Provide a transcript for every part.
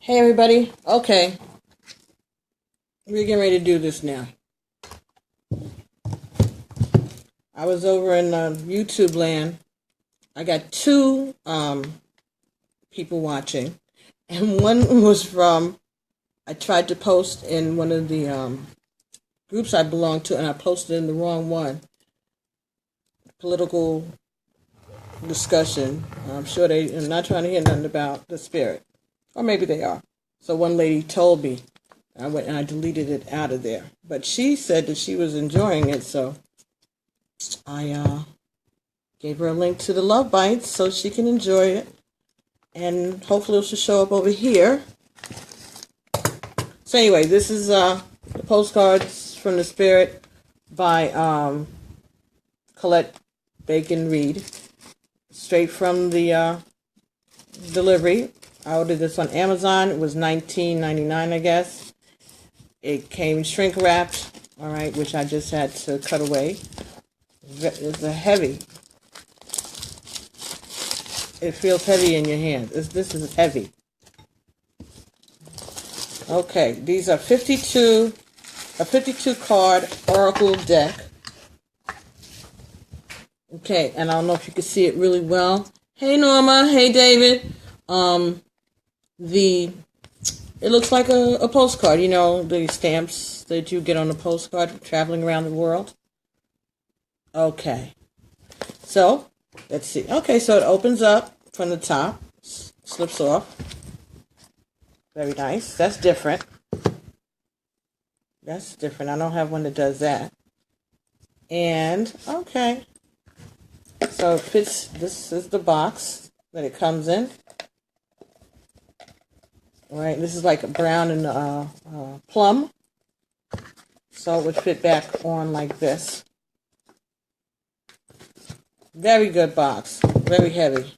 Hey everybody. Okay. We're getting ready to do this now. I was over in YouTube land. I got two people watching. And one was from, I tried to post in one of the groups I belong to, and I posted in the wrong one. Political discussion. I'm sure they're not trying to hear nothing about the spirit. Or maybe they are. So one lady told me. I went and I deleted it out of there. But she said that she was enjoying it, so I gave her a link to the Love Bites so she can enjoy it. And hopefully it should show up over here. So anyway, this is the Postcards from the Spirit by Colette Reid. Straight from the delivery. I ordered this on Amazon. It was $19.99, I guess. It came shrink wrapped, all right, which I just had to cut away. It's a heavy. It feels heavy in your hand. This is heavy. Okay, these are a 52 card Oracle deck. Okay, and I don't know if you can see it really well. Hey Norma, hey David. It looks like a postcard, you know, the stamps that you get on a postcard traveling around the world. Okay. So, let's see. Okay, so it opens up from the top, slips off. Very nice. That's different. That's different. I don't have one that does that. And, okay. So it fits, this is the box that it comes in. All right, this is like a brown and plum. So it would fit back on like this. Very good box. Very heavy.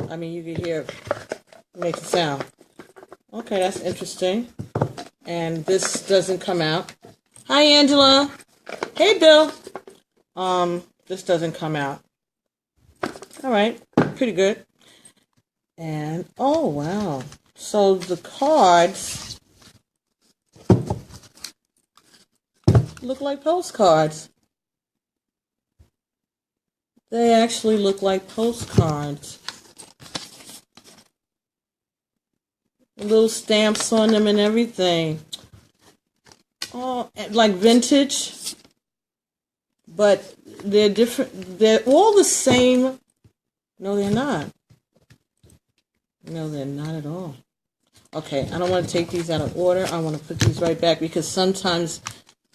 I mean, you can hear it makes a sound. Okay, that's interesting. And this doesn't come out. Hi, Angela. Hey, Bill. This doesn't come out. All right, pretty good. And, oh, wow. So the cards look like postcards. They actually look like postcards. Little stamps on them and everything. Oh, like vintage. But they're different. They're all the same. No, they're not. No, they're not at all. Okay, I don't want to take these out of order. I want to put these right back because sometimes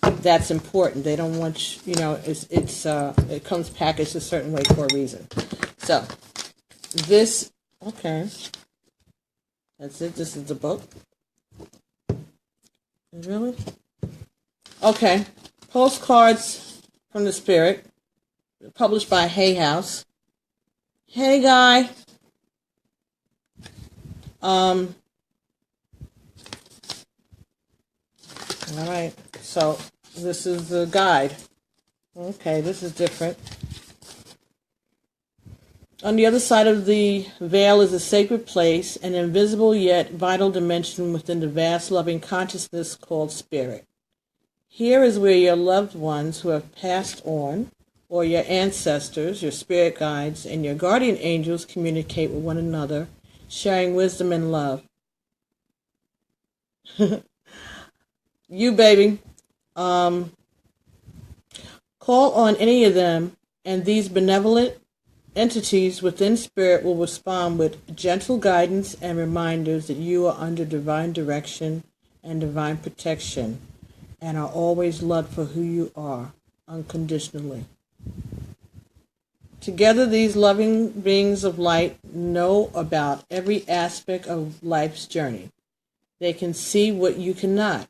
that's important. They don't want you know, it comes packaged a certain way for a reason. So, this, okay. That's it. This is the book. Really? Okay. Postcards from the Spirit, published by Hay House. Hey, guy. All right, so this is the guide. Okay, this is different. On the other side of the veil is a sacred place, an invisible yet vital dimension within the vast loving consciousness called spirit. Here is where your loved ones who have passed on, or your ancestors, your spirit guides, and your guardian angels communicate with one another, sharing wisdom and love. You, baby. Call on any of them, and these benevolent entities within spirit will respond with gentle guidance and reminders that you are under divine direction and divine protection, and are always loved for who you are, unconditionally. Together, these loving beings of light know about every aspect of life's journey. They can see what you cannot,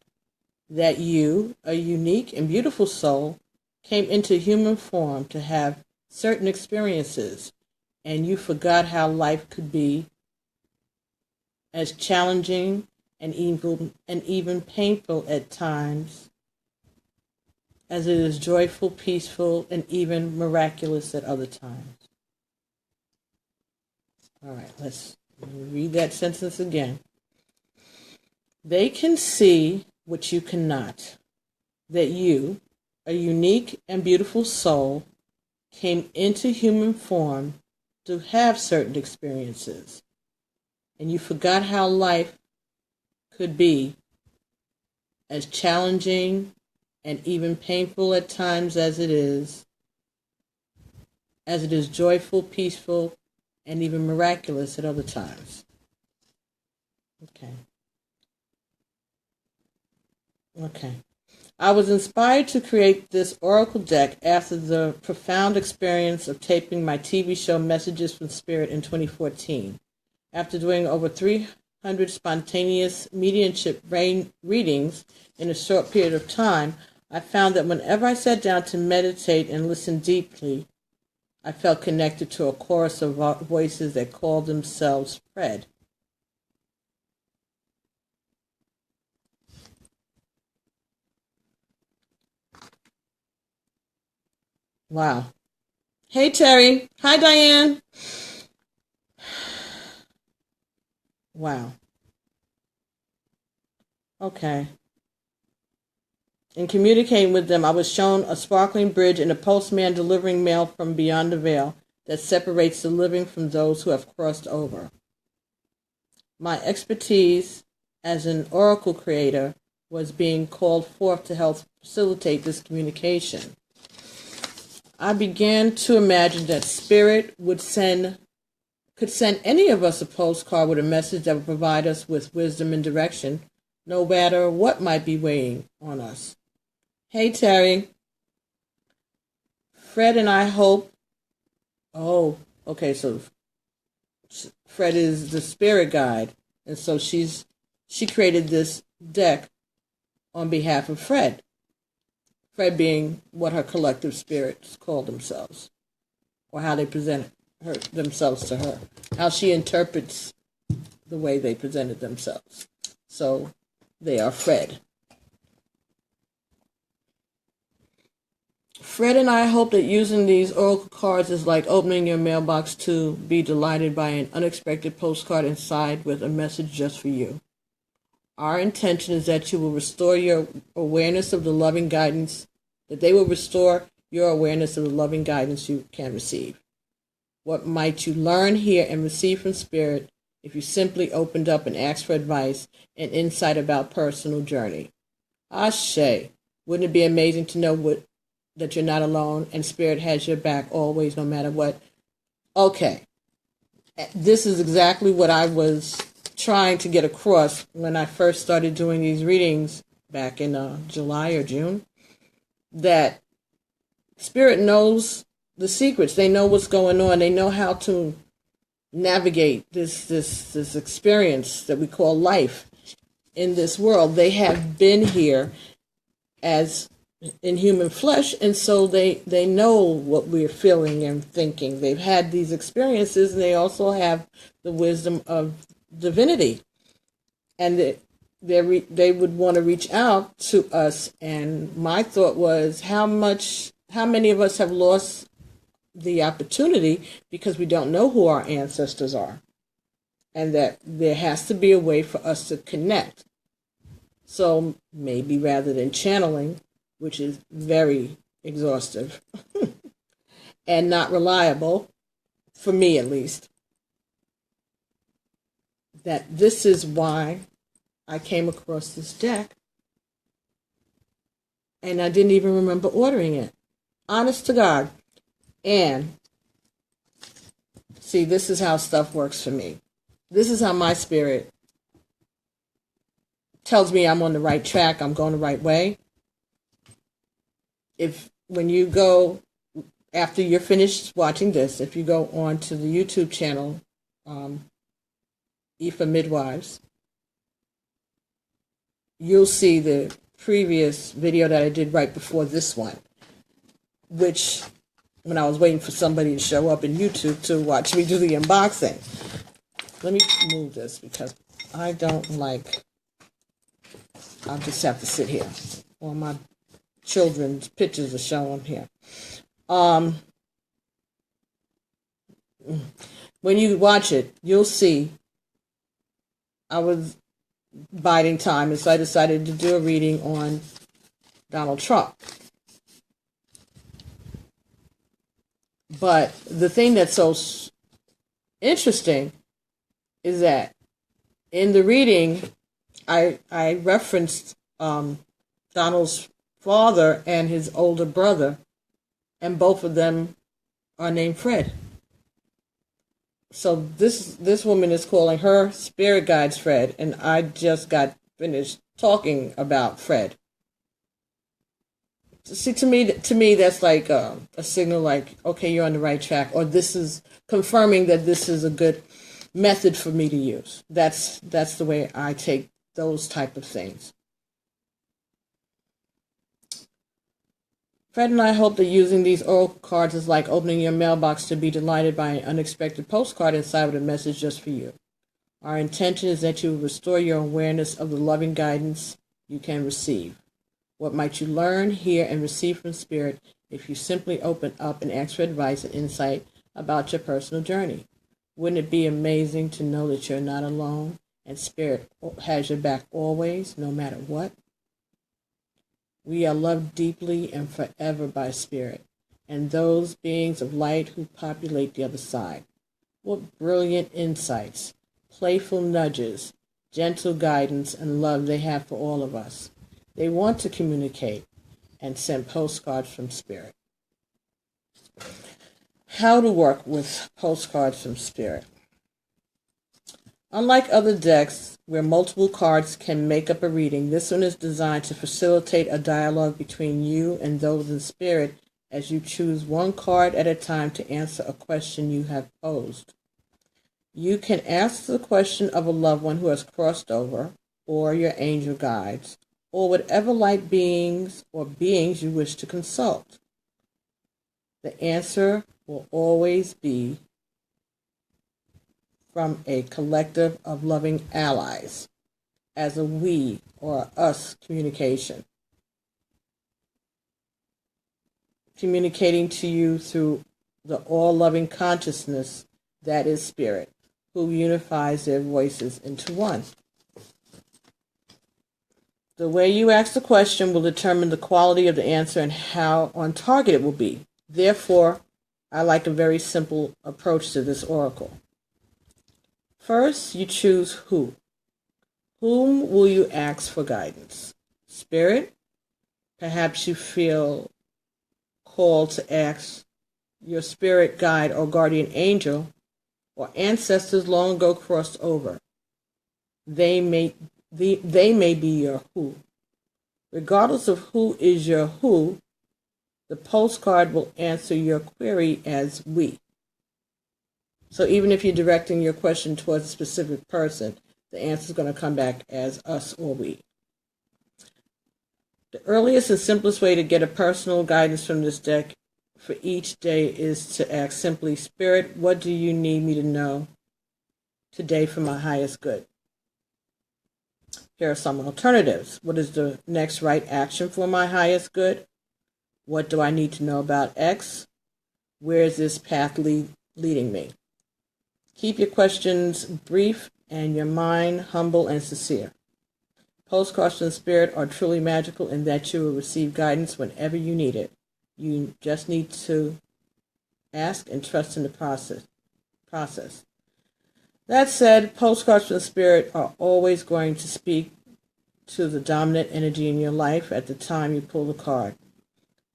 that you, a unique and beautiful soul, came into human form to have certain experiences, and you forgot how life could be as challenging and even painful at times as it is joyful, peaceful, and even miraculous at other times. All right, let's read that sentence again. They can see what you cannot, that you, a unique and beautiful soul, came into human form to have certain experiences, and you forgot how life could be, as challenging and even painful at times as it is joyful, peaceful, and even miraculous at other times. Okay. I was inspired to create this oracle deck after the profound experience of taping my TV show Messages from Spirit in 2014. After doing over 300 spontaneous mediumship readings in a short period of time, I found that whenever I sat down to meditate and listen deeply, I felt connected to a chorus of voices that called themselves Fred. Wow. Hey, Terry. Hi, Diane. Wow. Okay. In communicating with them, I was shown a sparkling bridge and a postman delivering mail from beyond the veil that separates the living from those who have crossed over. My expertise as an oracle creator was being called forth to help facilitate this communication. I began to imagine that Spirit could send any of us a postcard with a message that would provide us with wisdom and direction, no matter what might be weighing on us. Hey, Terry. Fred and I hope. Oh, okay, so Fred is the spirit guide, and so she created this deck on behalf of Fred. Fred being what her collective spirits call themselves, or how they present themselves to her, how she interprets the way they presented themselves. So they are Fred. Fred and I hope that using these oracle cards is like opening your mailbox to be delighted by an unexpected postcard inside with a message just for you. Our intention is that you will restore your awareness of the loving guidance, that they will restore your awareness of the loving guidance you can receive. What might you learn, hear, and receive from Spirit if you simply opened up and asked for advice and insight about personal journey? Ashe, wouldn't it be amazing to know that you're not alone and Spirit has your back always, no matter what? Okay, this is exactly what I was trying to get across when I first started doing these readings back in July or June, that Spirit knows the secrets. They know what's going on. They know how to navigate this experience that we call life in this world. They have been here as in human flesh, and so they know what we're feeling and thinking. They've had these experiences, and they also have the wisdom of divinity, and they would want to reach out to us. And my thought was, how many of us have lost the opportunity because we don't know who our ancestors are, and that there has to be a way for us to connect. So maybe rather than channeling, which is very exhaustive and not reliable, for me at least, that this is why I came across this deck, and I didn't even remember ordering it. Honest to God. And see, this is how stuff works for me. This is how my spirit tells me I'm on the right track, I'm going the right way. When you go, after you're finished watching this, if you go on to the YouTube channel, Ifa Midwives, you'll see the previous video that I did right before this one, which, when I was waiting for somebody to show up in YouTube to watch me do the unboxing. Let me move this because I don't like, I'll just have to sit here. All my children's pictures are showing here. When you watch it, you'll see I was biding time, and so I decided to do a reading on Donald Trump. But the thing that's so interesting is that in the reading, I referenced Donald's father and his older brother, and both of them are named Fred. So this woman is calling her spirit guides Fred, and I just got finished talking about Fred. See, to me, that's like a signal, like, okay, you're on the right track, or this is confirming that this is a good method for me to use. That's the way I take those type of things. Fred and I hope that using these oracle cards is like opening your mailbox to be delighted by an unexpected postcard inside with a message just for you. Our intention is that you will restore your awareness of the loving guidance you can receive. What might you learn, hear, and receive from Spirit if you simply open up and ask for advice and insight about your personal journey? Wouldn't it be amazing to know that you're not alone and Spirit has your back always, no matter what? We are loved deeply and forever by Spirit and those beings of light who populate the other side. What brilliant insights, playful nudges, gentle guidance, and love they have for all of us. They want to communicate and send postcards from Spirit. How to work with postcards from Spirit. Unlike other decks where multiple cards can make up a reading, this one is designed to facilitate a dialogue between you and those in Spirit as you choose one card at a time to answer a question you have posed. You can ask the question of a loved one who has crossed over, or your angel guides, or whatever light beings or beings you wish to consult. The answer will always be from a collective of loving allies, as a we or us communication. Communicating to you through the all-loving consciousness that is Spirit, who unifies their voices into one. The way you ask the question will determine the quality of the answer and how on target it will be. Therefore, I like a very simple approach to this oracle. First, you choose who. Whom will you ask for guidance? Spirit? Perhaps you feel called to ask your spirit guide or guardian angel or ancestors long ago crossed over. They may be your who. Regardless of who is your who, the postcard will answer your query as we. So even if you're directing your question towards a specific person, the answer is going to come back as us or we. The earliest and simplest way to get a personal guidance from this deck for each day is to ask simply, Spirit, what do you need me to know today for my highest good? Here are some alternatives. What is the next right action for my highest good? What do I need to know about X? Where is this path leading me? Keep your questions brief and your mind humble and sincere. Postcards from Spirit are truly magical in that you will receive guidance whenever you need it. You just need to ask and trust in the process. That said, postcards from Spirit are always going to speak to the dominant energy in your life at the time you pull the card.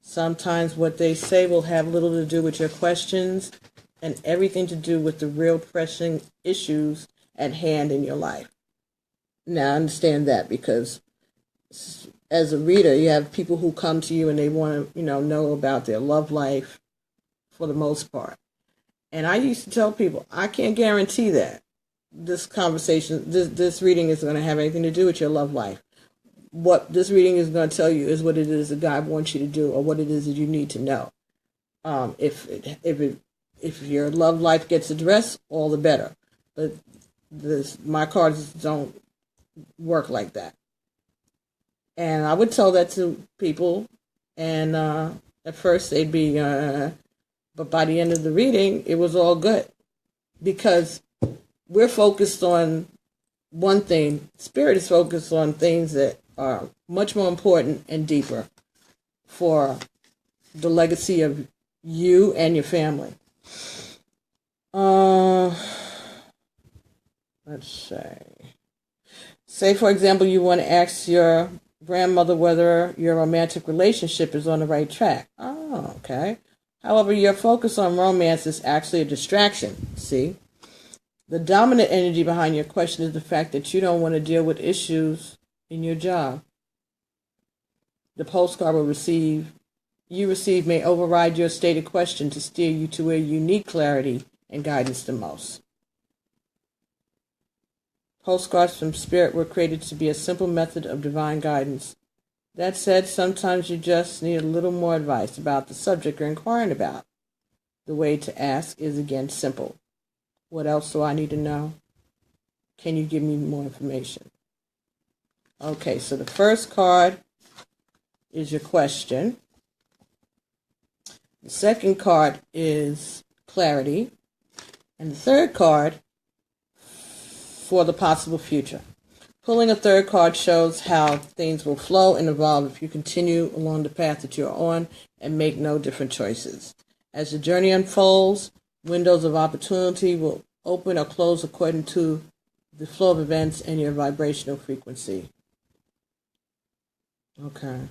Sometimes what they say will have little to do with your questions and everything to do with the real pressing issues at hand in your life. Now, I understand that because as a reader, you have people who come to you and they want to, know about their love life for the most part. And I used to tell people, I can't guarantee that this conversation, this reading is going to have anything to do with your love life. What this reading is going to tell you is what it is that God wants you to do or what it is that you need to know. If your love life gets addressed, all the better. But my cards don't work like that. And I would tell that to people, and at first they'd be, but by the end of the reading, it was all good. Because we're focused on one thing. Spirit is focused on things that are much more important and deeper for the legacy of you and your family. Let's say, for example, you want to ask your grandmother whether your romantic relationship is on the right track. Oh, okay. However, your focus on romance is actually a distraction, see? The dominant energy behind your question is the fact that you don't want to deal with issues in your job. The postcard you receive may override your stated question to steer you to where you need clarity and guidance the most. Postcards from Spirit were created to be a simple method of divine guidance. That said, sometimes you just need a little more advice about the subject you're inquiring about. The way to ask is again simple. What else do I need to know? Can you give me more information? Okay, so the first card is your question. The second card is clarity. And the third card for the possible future. Pulling a third card shows how things will flow and evolve if you continue along the path that you're on and make no different choices. As the journey unfolds, windows of opportunity will open or close according to the flow of events and your vibrational frequency. Okay.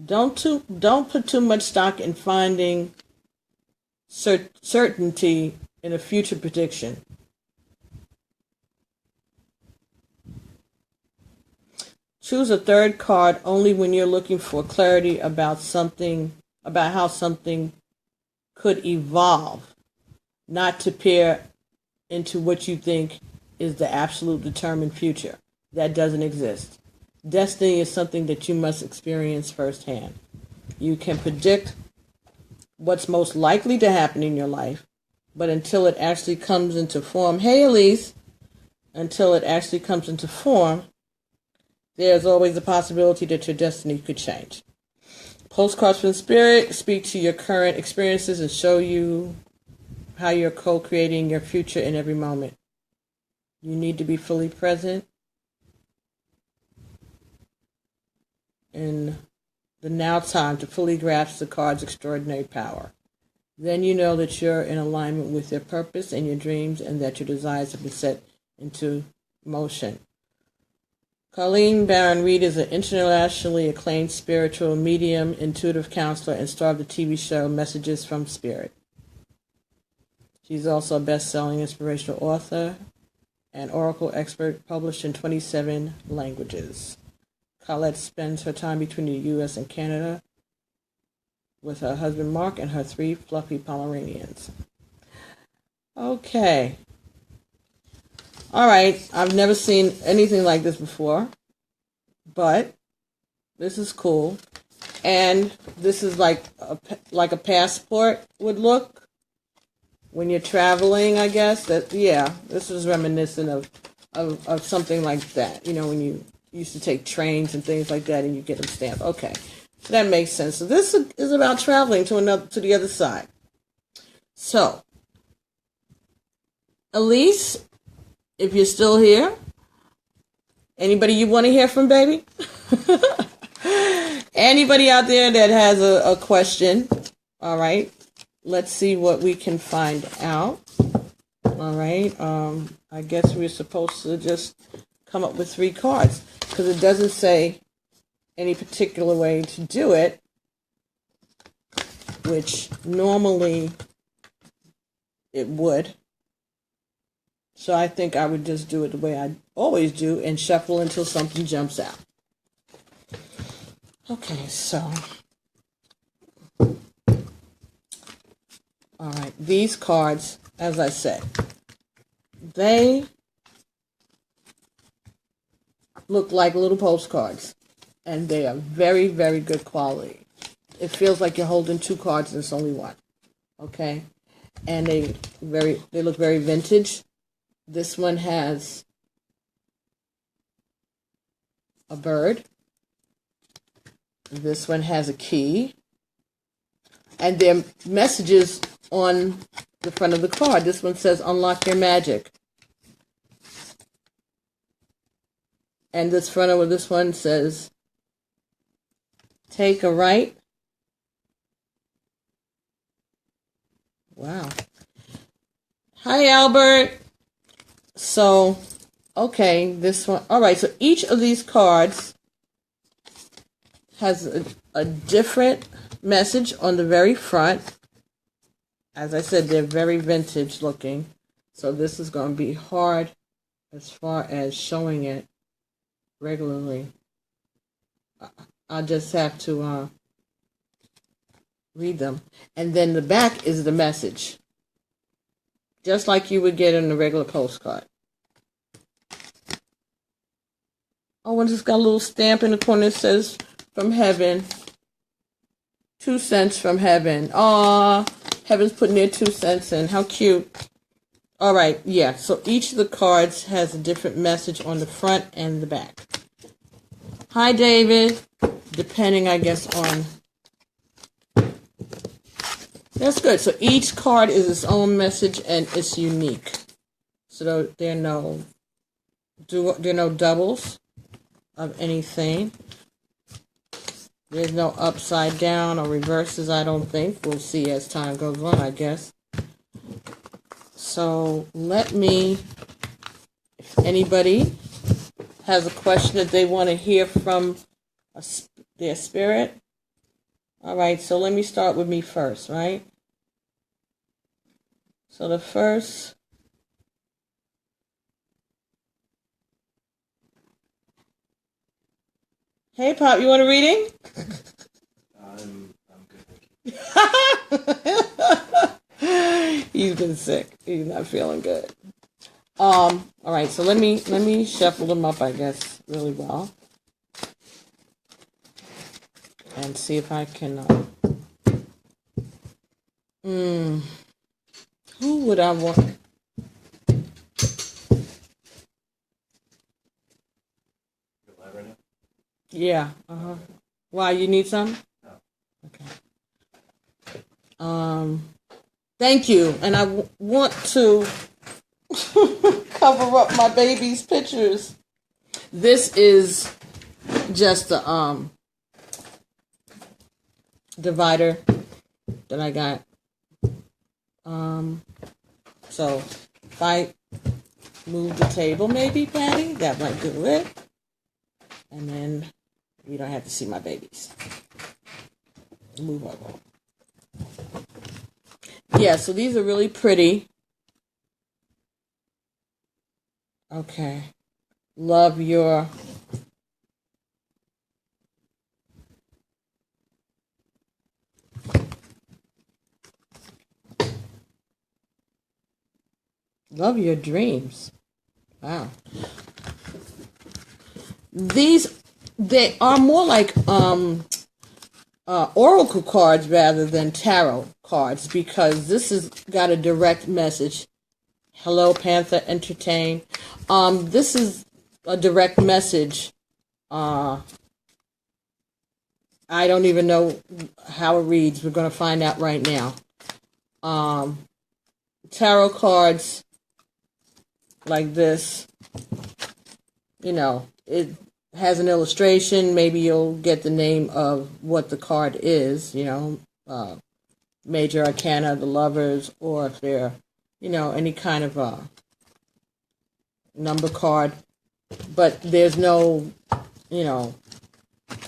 Don't put too much stock in finding certainty in a future prediction. Choose a third card only when you're looking for clarity about how something could evolve, not to peer into what you think is the absolute determined future. That doesn't exist. Destiny is something that you must experience firsthand. You can predict what's most likely to happen in your life, but until it actually comes into form, until it actually comes into form, there's always a possibility that your destiny could change. Postcards from Spirit speak to your current experiences and show you how you're co-creating your future in every moment. You need to be fully present in the now time to fully grasp the card's extraordinary power. Then you know that you're in alignment with your purpose and your dreams and that your desires have been set into motion. Colleen Reid is an internationally acclaimed spiritual medium, intuitive counselor, and star of the TV show Messages from Spirit. She's also a best-selling inspirational author and oracle expert published in 27 languages. Colette spends her time between the U.S. and Canada with her husband Mark and her 3 fluffy Pomeranians. Okay. All right. I've never seen anything like this before, but this is cool. And this is like a passport would look when you're traveling, I guess. This is reminiscent of something like that. You know, when you used to take trains and things like that and you get them stamped. Okay. So that makes sense. So this is about traveling to the other side. So, Elise, if you're still here, anybody you want to hear from, baby? Anybody out there that has a question? All right. Let's see what we can find out. All right. I guess we're supposed to just come up with 3 cards because it doesn't say any particular way to do it, which normally it would. So I think I would just do it the way I always do and shuffle until something jumps out. Okay, so. All right, these cards, as I said, they look like little postcards, and they are very, very good quality. It feels like you're holding 2 cards and it's only one. Okay, and they look very vintage. This one has a bird. This one has a key. And there are messages on the front of the card. This one says, unlock your magic. And this front of this one says, take a right. Wow. Hi, Albert. So, okay, this one. All right, so each of these cards has a different message on the very front. As I said, they're very vintage looking. So this is going to be hard as far as showing it regularly. I'll just have to read them. And then the back is the message. Just like you would get in a regular postcard. Oh, and it's got a little stamp in the corner that says, from heaven. 2 cents from heaven. Aw, heaven's putting their 2 cents in. How cute. All right, yeah. So each of the cards has a different message on the front and the back. Hi, David. Depending, I guess, on... That's good. So each card is its own message and it's unique. So there are no doubles of anything. There's no upside down or reverses, I don't think. We'll see as time goes on, I guess. So let me, if anybody has a question that they want to hear from their spirit. All right, so let me start with me first, right? So the first... Hey, Pop, you want a reading? I'm good, thank you. He's been sick. He's not feeling good. All right, so let me shuffle them up, I guess, really well. And see if I can... Who would I want? Yeah. Why, you need some? No. Okay. Thank you. And I want to cover up my baby's pictures. This is just the divider that I got. So if I move the table, maybe, Patty, that might do it. And then you don't have to see my babies. Move over. Yeah, so these are really pretty. Okay. Love your... Love your dreams. Wow. They are more like oracle cards rather than tarot cards, because this has got a direct message. Hello, Panther, entertain. This is a direct message. I don't even know how it reads. We're going to find out right now. Tarot cards like this, it has an illustration. Maybe you'll get the name of what the card is, Major Arcana, the Lovers, or if they're, any kind of a number card. But there's no,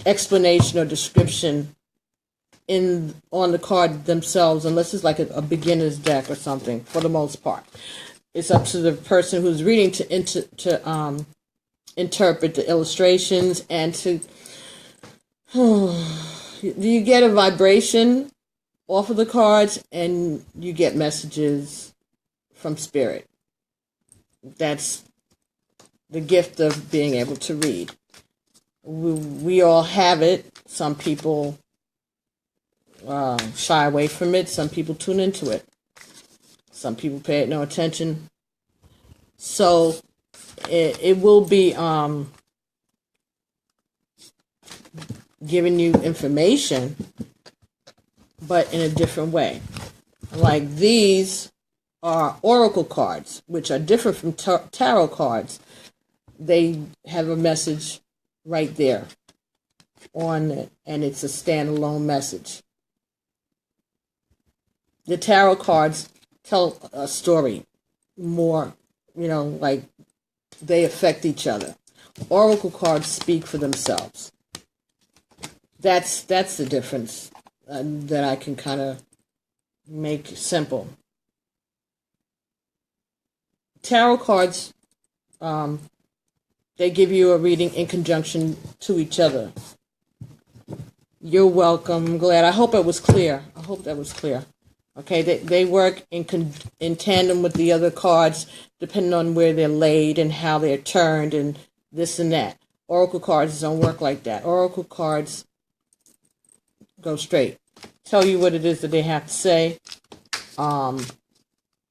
explanation or description on the card themselves, unless it's like a beginner's deck or something, for the most part. It's up to the person who's reading to interpret the illustrations and to... Do you get a vibration off of the cards, and you get messages from spirit. That's the gift of being able to read. We all have it. Some people shy away from it. Some people tune into it. Some people pay it no attention. So it will be giving you information, but in a different way. Like these are oracle cards, which are different from tarot cards. They have a message right there on it, and it's a standalone message. The tarot cards tell a story more, like they affect each other. Oracle cards speak for themselves. That's the difference that I can kind of make simple. Tarot cards, they give you a reading in conjunction to each other. You're welcome. I'm glad. I hope it was clear. I hope that was clear. Okay, they work in tandem with the other cards, depending on where they're laid and how they're turned and this and that. Oracle cards don't work like that. Oracle cards go straight, tell you what it is that they have to say,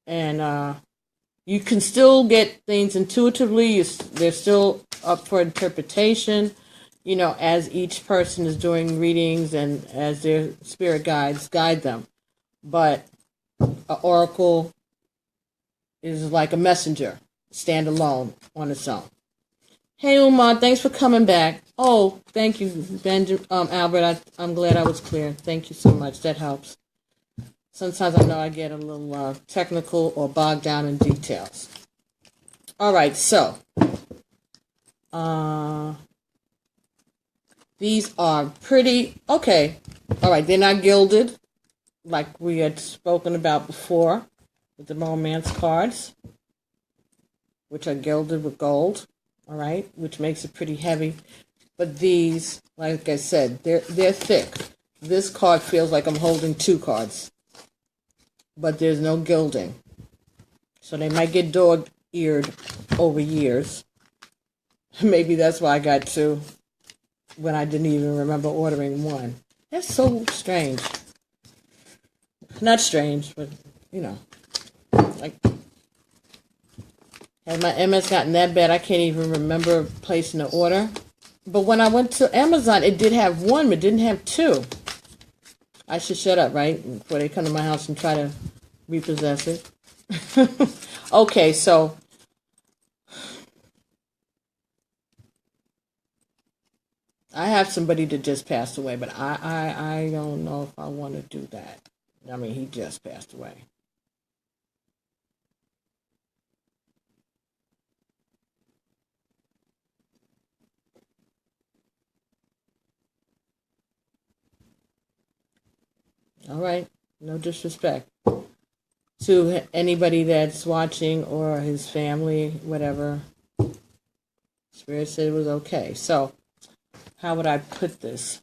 and you can still get things intuitively. They're still up for interpretation, as each person is doing readings and as their spirit guides guide them. But an oracle is like a messenger, stand alone on its own. Hey, Umar, thanks for coming back. Oh, thank you, Albert. I'm glad I was clear. Thank you so much. That helps. Sometimes I know I get a little technical or bogged down in details. All right, so these are pretty, okay. All right, they're not gilded like we had spoken about before with the romance cards, which are gilded with gold. All right, which makes it pretty heavy. But these, like I said, they're thick. This card feels like I'm holding two cards, but there's no gilding. So they might get dog-eared over years. Maybe that's why I got two when I didn't even remember ordering one. That's so strange. Not strange, but, like... Has my MS gotten that bad I can't even remember placing an order? But when I went to Amazon, it did have one, but it didn't have two. I should shut up, right? Before they come to my house and try to repossess it. Okay, so... I have somebody that just passed away, but I don't know if I want to do that. I mean, he just passed away. All right, no disrespect to anybody that's watching or his family, whatever. Spirit said it was okay. So, how would I put this?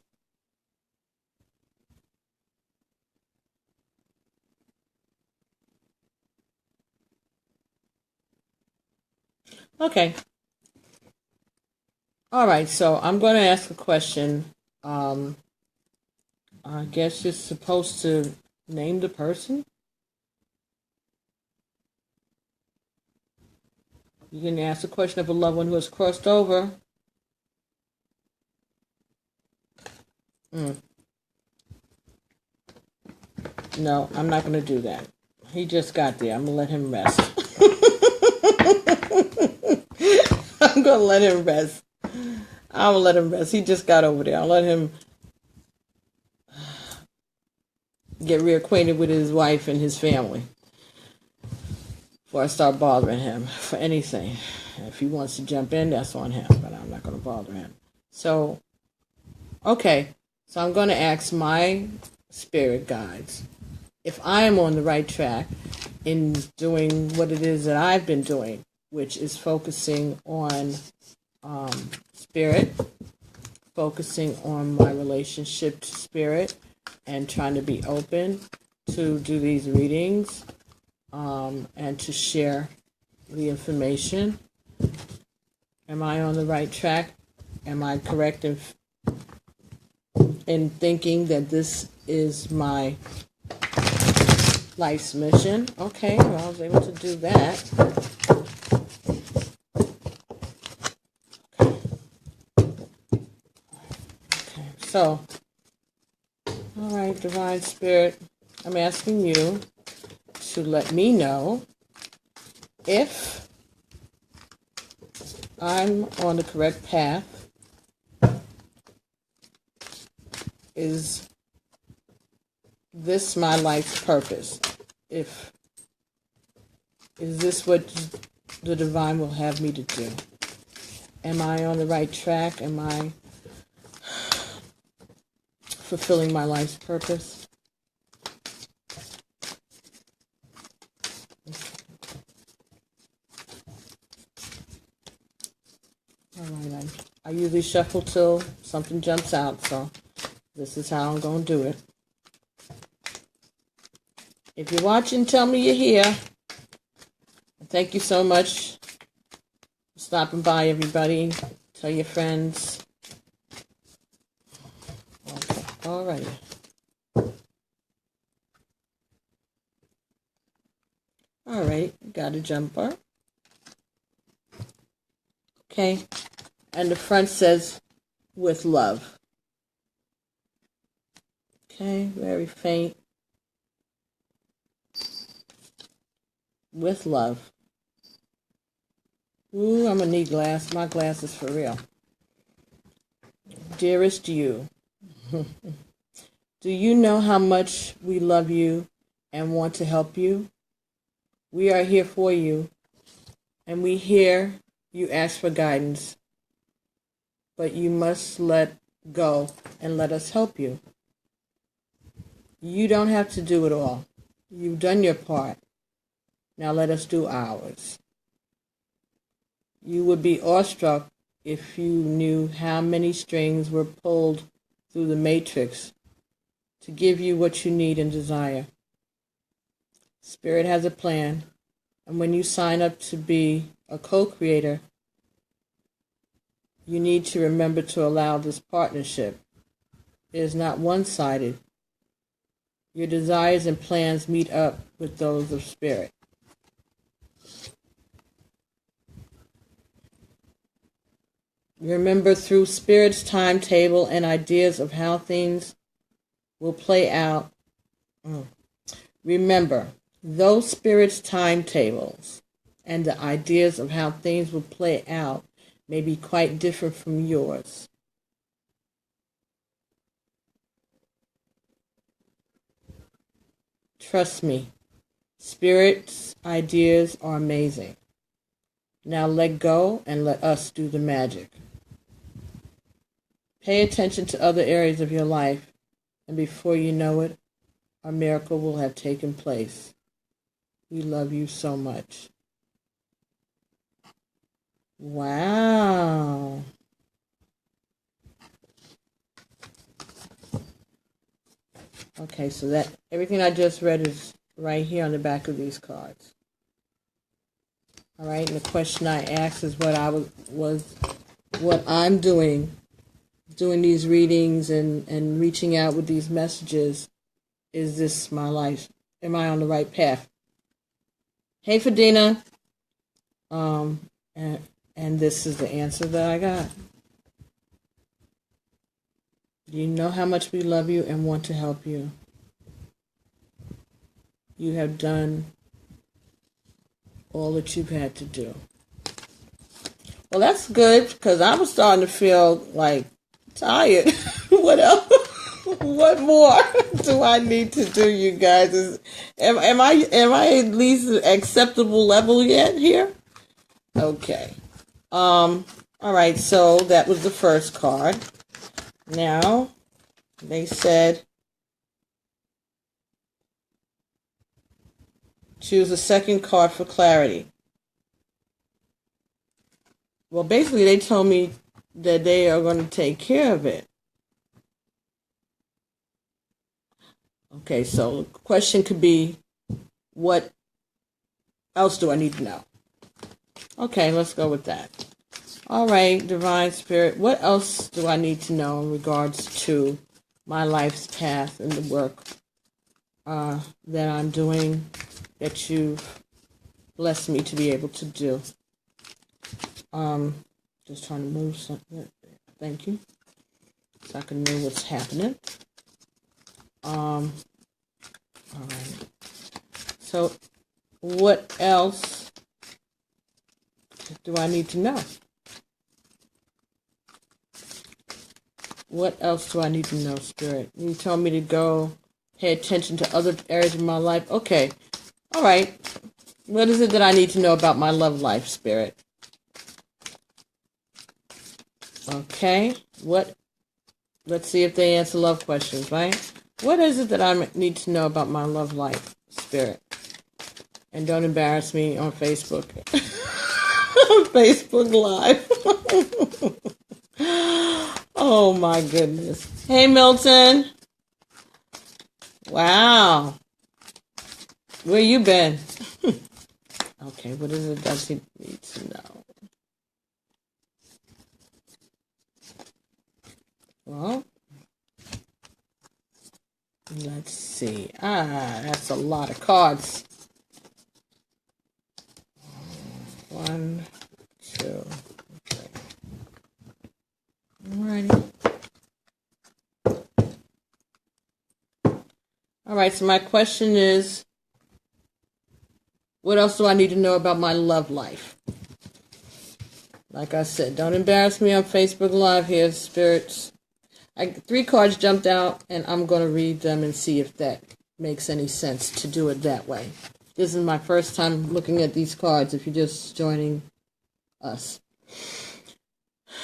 Okay. All right, so I'm going to ask a question. I guess you're supposed to name the person. You can ask a question of a loved one who has crossed over. No, I'm not going to do that. He just got there. I'm going to let him rest. I'm going to let him rest. I'll let him rest. He just got over there. I'll let him get reacquainted with his wife and his family before I start bothering him for anything. If he wants to jump in, that's on him, but I'm not going to bother him. So, okay. So I'm going to ask my spirit guides if I am on the right track in doing what it is that I've been doing, which is focusing on spirit, focusing on my relationship to spirit, and trying to be open to do these readings and to share the information. Am I on the right track? Am I correct in thinking that this is my life's mission? Okay, well, I was able to do that. So, all right, Divine Spirit, I'm asking you to let me know if I'm on the correct path. Is this my life's purpose? Is this what the divine will have me to do? Am I on the right track? Am I fulfilling my life's purpose? All right, I usually shuffle till something jumps out, so this is how I'm going to do it. If you're watching, tell me you're here. Thank you so much for stopping by, everybody. Tell your friends. Okay. All right. All right. Got a jumper. Okay. And the front says, with love. Okay. Very faint. With love. Ooh, I'm going to need my glasses for real. Dearest you, do you know how much we love you and want to help you? We are here for you, and we hear you ask for guidance, but you must let go and let us help you. You don't have to do it all. You've done your part. Now let us do ours. You would be awestruck if you knew how many strings were pulled through the matrix to give you what you need and desire. Spirit has a plan, and when you sign up to be a co-creator, you need to remember to allow this partnership. It is not one-sided. Your desires and plans meet up with those of Spirit. Remember, through Spirit's timetable and ideas of how things will play out. Remember, those Spirit's timetables and the ideas of how things will play out may be quite different from yours. Trust me, Spirit's ideas are amazing. Now let go and let us do the magic. Pay attention to other areas of your life, and before you know it, a miracle will have taken place. We love you so much. Wow. Okay, so that everything I just read is right here on the back of these cards. All right, and the question I asked is what I'm doing these readings and reaching out with these messages. Is this my life? Am I on the right path? Hey, Fadina. And this is the answer that I got. Do you know how much we love you and want to help you? You have done all that you've had to do. Well, that's good, because I was starting to feel like tired. What else? What more do I need to do, you guys? Am I at least acceptable level yet here? Okay. All right, so that was the first card. Now, they said choose a second card for clarity. Well, basically, they told me that they are going to take care of it. Okay, so the question could be, what else do I need to know? Okay, let's go with that. All right, Divine Spirit, what else do I need to know in regards to my life's path and the work that I'm doing, that you've blessed me to be able to do? Just trying to move something. Thank you. So so I can know what's happening. All right. So, what else do I need to know? What else do I need to know, Spirit? You told me to go pay attention to other areas of my life. Okay. All right. What is it that I need to know about my love life, Spirit? Okay. Let's see if they answer love questions, right? What is it that I need to know about my love life, Spirit? And don't embarrass me on Facebook. Facebook Live. Oh my goodness. Hey Milton. Wow. Where you been? Okay, what is it that you need to know? Well, let's see. That's a lot of cards. 1, 2, 3. Alrighty. Alright, so my question is, what else do I need to know about my love life? Like I said, don't embarrass me on Facebook Live here, spirits. 3 cards jumped out, and I'm going to read them and see if that makes any sense to do it that way. This is my first time looking at these cards, if you're just joining us.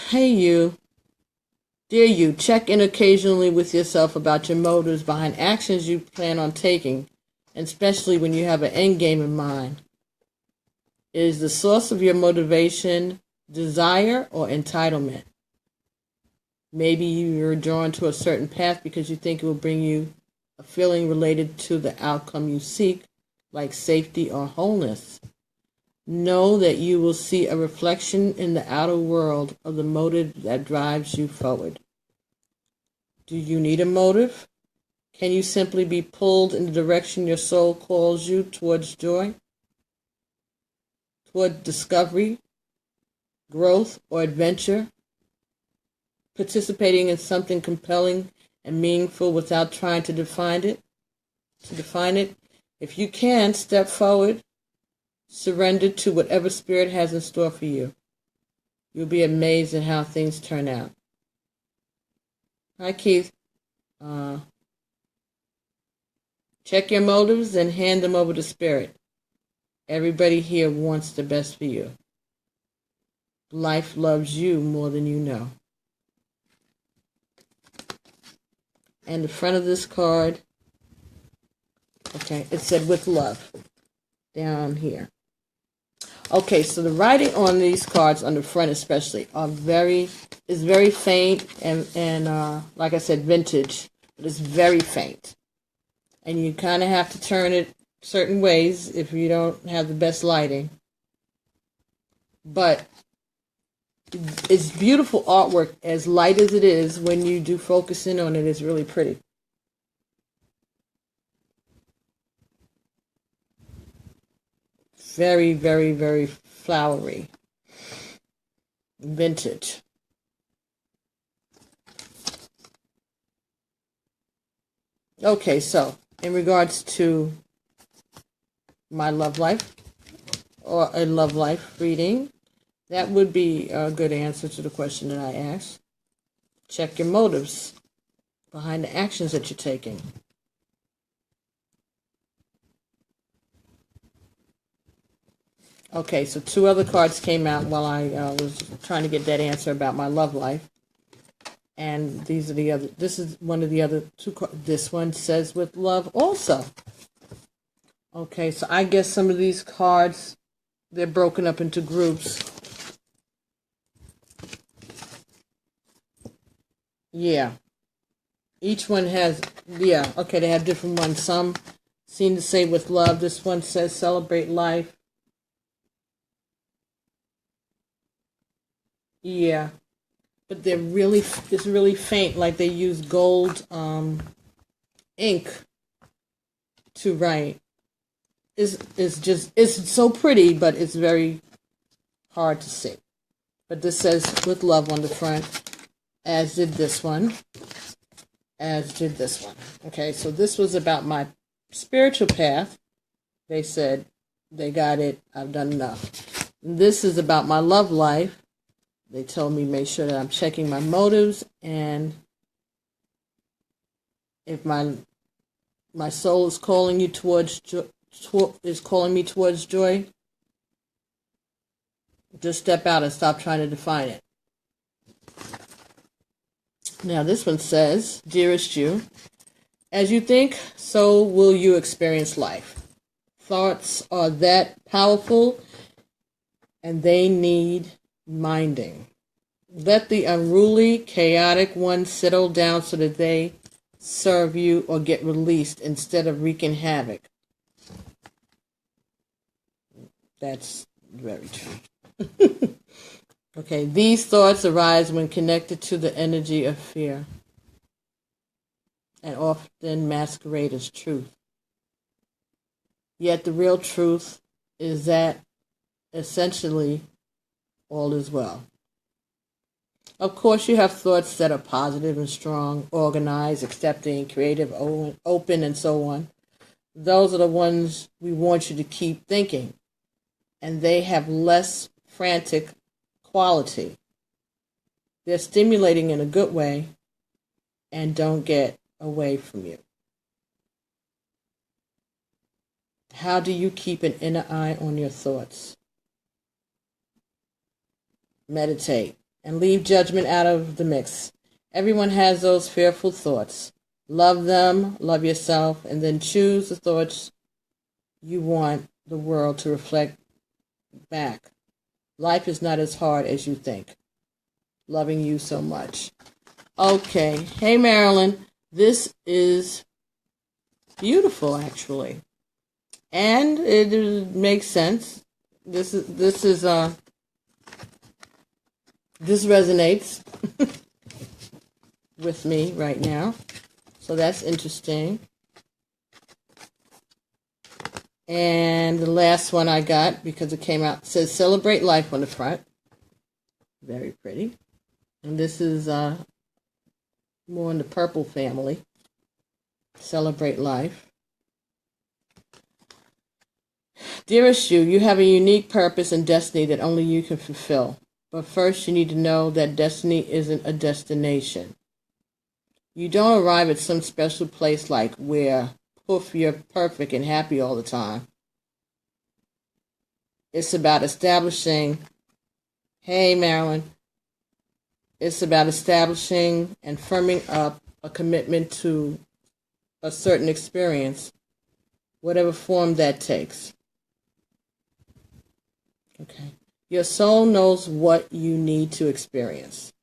Hey you. Dear you, check in occasionally with yourself about your motives behind actions you plan on taking, and especially when you have an end game in mind. Is the source of your motivation desire or entitlement? Maybe you're drawn to a certain path because you think it will bring you a feeling related to the outcome you seek, like safety or wholeness. Know that you will see a reflection in the outer world of the motive that drives you forward. Do you need a motive? Can you simply be pulled in the direction your soul calls you towards joy, toward discovery, growth, or adventure? Participating in something compelling and meaningful without trying to define it? If you can, step forward, surrender to whatever Spirit has in store for you. You'll be amazed at how things turn out. Hi, Keith. Check your motives and hand them over to Spirit. Everybody here wants the best for you. Life loves you more than you know. And the front of this card, okay, it said with love down here. Okay, so the writing on these cards, on the front especially, is very faint and like I said, vintage, but it's very faint. And you kind of have to turn it certain ways if you don't have the best lighting. But it's beautiful artwork, as light as it is. When you do focus in on it, it's really pretty. Very, very, very flowery. Vintage. Okay, so in regards to my love life, or a love life reading, that would be a good answer to the question that I asked. Check your motives behind the actions that you're taking. Okay, so 2 other cards came out while I was trying to get that answer about my love life. And these are the other, this is one of the other 2 cards. This one says with love also. Okay, so I guess some of these cards, they're broken up into groups. Yeah. Each one has, okay, they have different ones. Some seem to say with love. This one says celebrate life. Yeah. But it's really faint, like they use gold ink to write. It's so pretty, but it's very hard to see. But this says with love on the front, as did this one. as did this one. Okay, so this was about my spiritual path. They said they got it. I've done enough. This is about my love life. They told me make sure that I'm checking my motives, and if my soul is calling you towards is calling me towards joy, just step out and stop trying to define it. Now this one says, dearest you, as you think, so will you experience life. Thoughts are that powerful, and they need minding. Let the unruly, chaotic ones settle down so that they serve you or get released instead of wreaking havoc. That's very true. Okay, these thoughts arise when connected to the energy of fear and often masquerade as truth. Yet the real truth is that essentially all is well. Of course, you have thoughts that are positive and strong, organized, accepting, creative, open, and so on. Those are the ones we want you to keep thinking, and they have less frantic quality. They're stimulating in a good way and don't get away from you. How do you keep an inner eye on your thoughts? Meditate and leave judgment out of the mix. Everyone has those fearful thoughts. Love them, love yourself, and then choose the thoughts you want the world to reflect back. Life is not as hard as you think. Loving you so much. Okay. Hey, Marilyn. This is beautiful, actually. And it makes sense. This resonates with me right now. So that's interesting. And the last one I got, because it came out, says celebrate life on the front. Very pretty. And this is more in the purple family. Celebrate life. Dearest you have a unique purpose and destiny that only you can fulfill. But first you need to know that destiny isn't a destination. You don't arrive at some special place like where, poof, you're perfect and happy all the time. It's about establishing, hey Marilyn, it's about establishing and firming up a commitment to a certain experience, whatever form that takes. Okay. Your soul knows what you need to experience.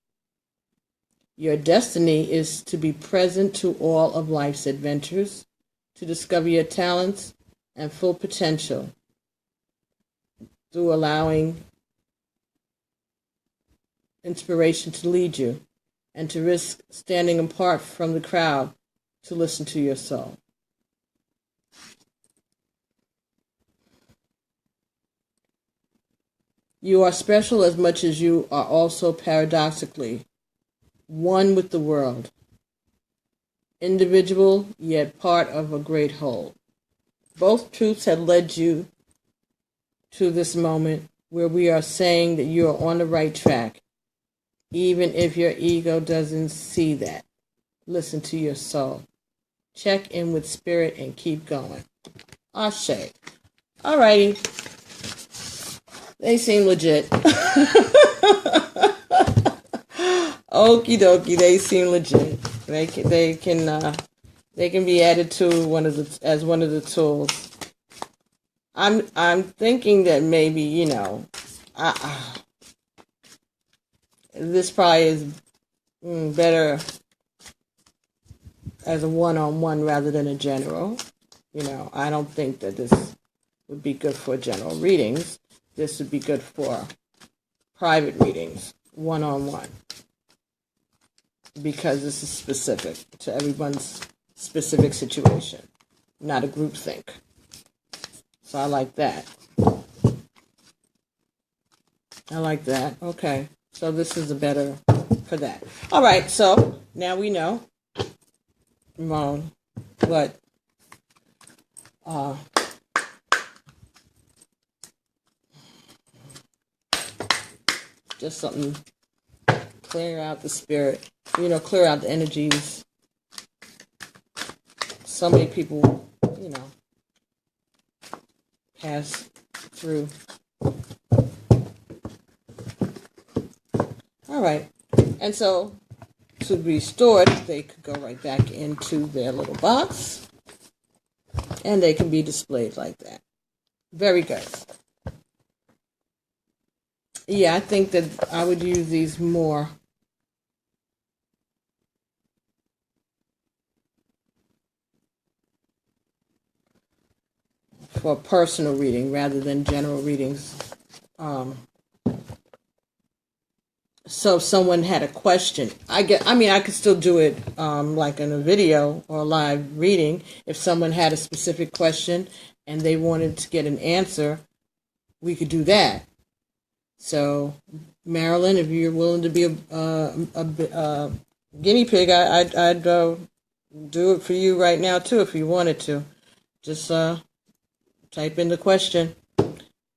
Your destiny is to be present to all of life's adventures, to discover your talents and full potential through allowing inspiration to lead you, and to risk standing apart from the crowd to listen to your soul. You are special as much as you are also paradoxically one with the world. Individual, yet part of a great whole. Both truths have led you to this moment where we are saying that you are on the right track, even if your ego doesn't see that. Listen to your soul. Check in with spirit and keep going. Ashe. Alrighty. They seem legit. Okie dokie, they seem legit. They can be added to one of the tools. I'm thinking that maybe this probably is better as a one-on-one rather than a general. I don't think that this would be good for general readings. This would be good for private readings, one-on-one, because this is specific to everyone's specific situation, not a group think. So I like that. Okay. So this is a better for that. All right. So now we know wrong, but just something clear out the spirit, clear out the energies. So many people, pass through. All right. And so to be stored, they could go right back into their little box and they can be displayed like that. Very good. Yeah, I think that I would use these more. For personal reading rather than general readings. So if someone had a question, I could still do it like in a video or a live reading. If someone had a specific question and they wanted to get an answer, we could do that. So, Marilyn, if you're willing to be a guinea pig, I'd do it for you right now too if you wanted to. Just type in the question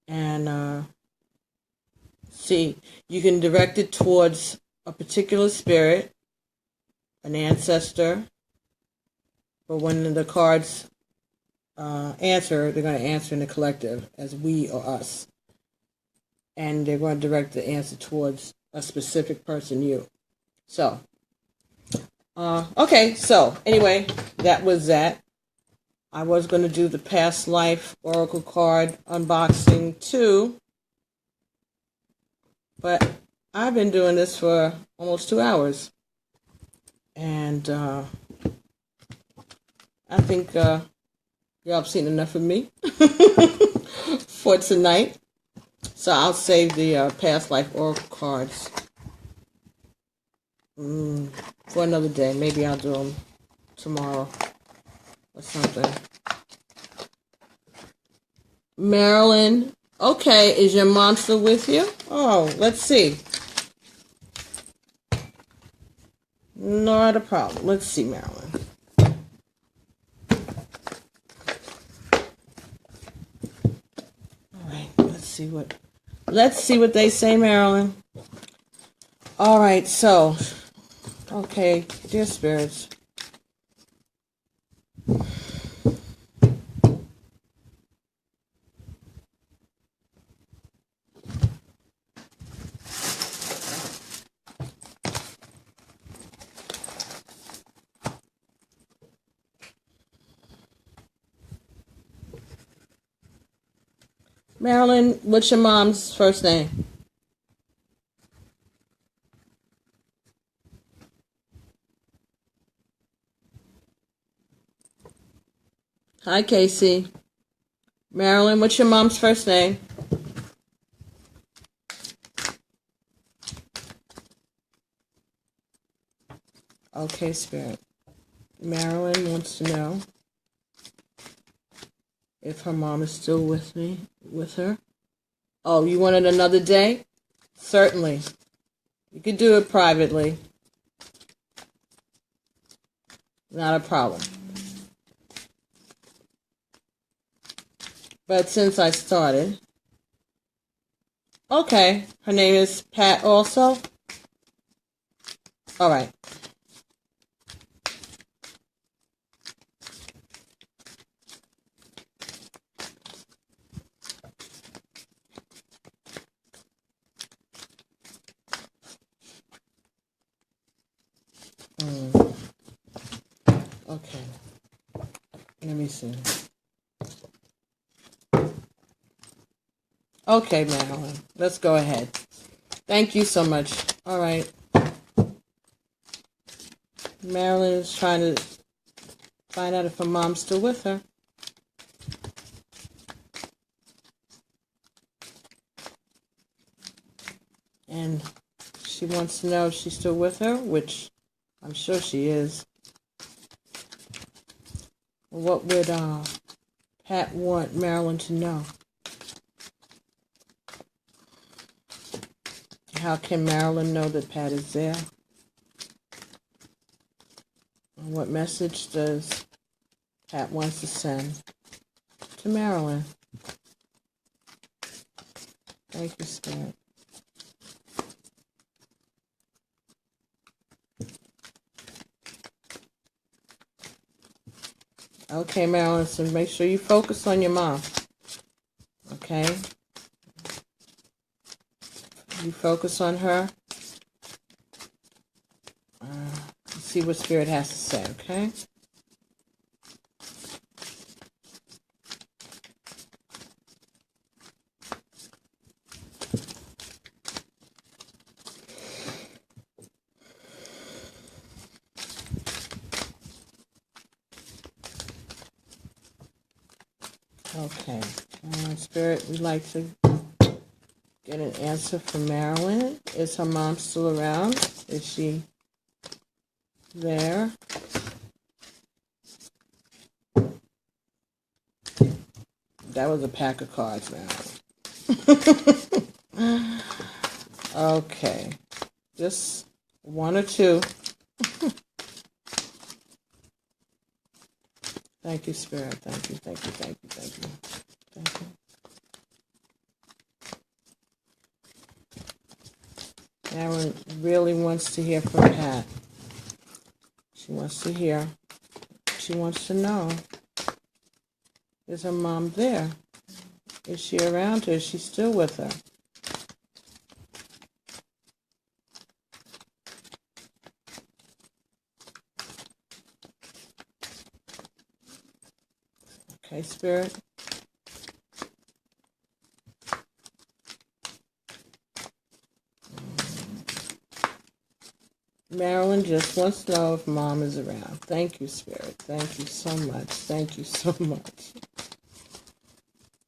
and see. You can direct it towards a particular spirit, an ancestor, but when the cards answer, they're going to answer in the collective as we or us. And they're going to direct the answer towards a specific person, you. So, okay, so anyway, that was that. I was going to do the past life oracle card unboxing too, but I've been doing this for almost 2 hours, and I think y'all have seen enough of me for tonight. So I'll save the past life oracle cards for another day. Maybe I'll do them tomorrow or something. Marilyn, okay, is your monster with you? Oh, let's see. Not a problem. Let's see, Marilyn. All right, let's see what they say, Marilyn. All right, so, okay, dear spirits. Marilyn, what's your mom's first name? Hi, Casey. Marilyn, what's your mom's first name? Okay, Spirit. Marilyn wants to know if her mom is still with her. Oh, you wanted another day? Certainly. You could do it privately. Not a problem. But since I started, okay, her name is Pat also? All right. Okay. Let me see. Okay, Marilyn. Let's go ahead. Thank you so much. All right. Marilyn is trying to find out if her mom's still with her. And she wants to know if she's still with her, which I'm sure she is. What would Pat want Marilyn to know? How can Marilyn know that Pat is there? What message does Pat wants to send to Marilyn? Thank you, Spirit. Okay, Marilyn, so make sure you focus on your mom. Okay? You focus on her. See what Spirit has to say, okay? Okay. Spirit, we'd like to get an answer from Marilyn. Is her mom still around? Is she there? That was a pack of cards, Marilyn. Okay. Just one or two. Thank you, Spirit. Thank you, thank you, thank you, thank you. Thank you. Marilyn really wants to hear from Pat. She wants to hear. She wants to know. Is her mom there? Is she around her? Is she still with her? Okay, Spirit. Marilyn just wants to know if Mom is around. Thank you, Spirit. Thank you so much. Thank you so much.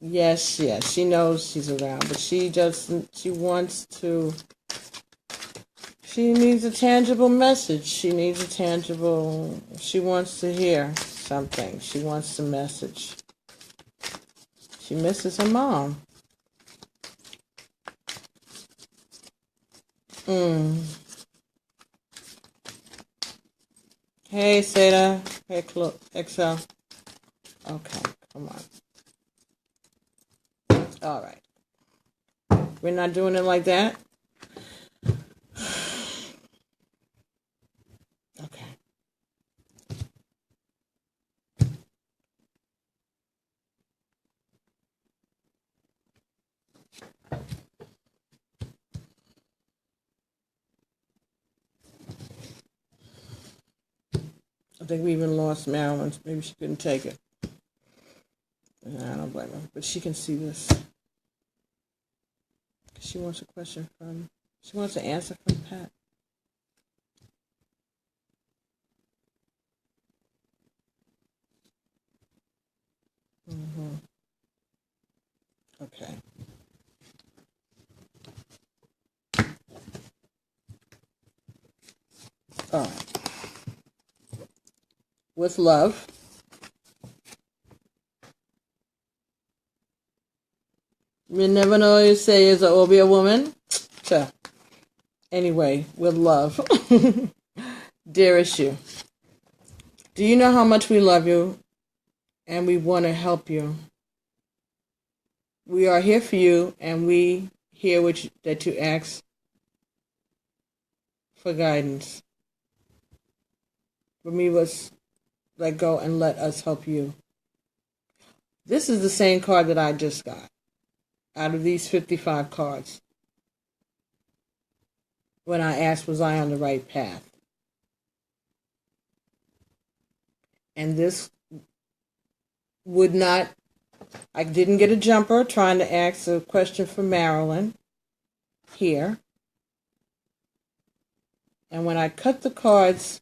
Yes, she knows she's around, but she wants to, she needs a tangible message. She wants to hear something. She wants a message. She misses her mom. Hey, Seda. Hey, Excel. Okay, come on. All right. We're not doing it like that? Okay. I think we even lost Marilyn. Maybe she couldn't take it. I don't blame her. But she can see this. She wants a question from, she wants an answer from Pat. Okay. All right. With love. You never know you say is or be a woman. So, anyway, with love. Dearest you, do you know how much we love you and we want to help you? We are here for you and we hear that you ask for guidance. For me was let go and let us help you. This is the same card that I just got out of these 55 cards when I asked, was I on the right path? And this would not, I didn't get a jumper trying to ask a question for Marilyn here. And when I cut the cards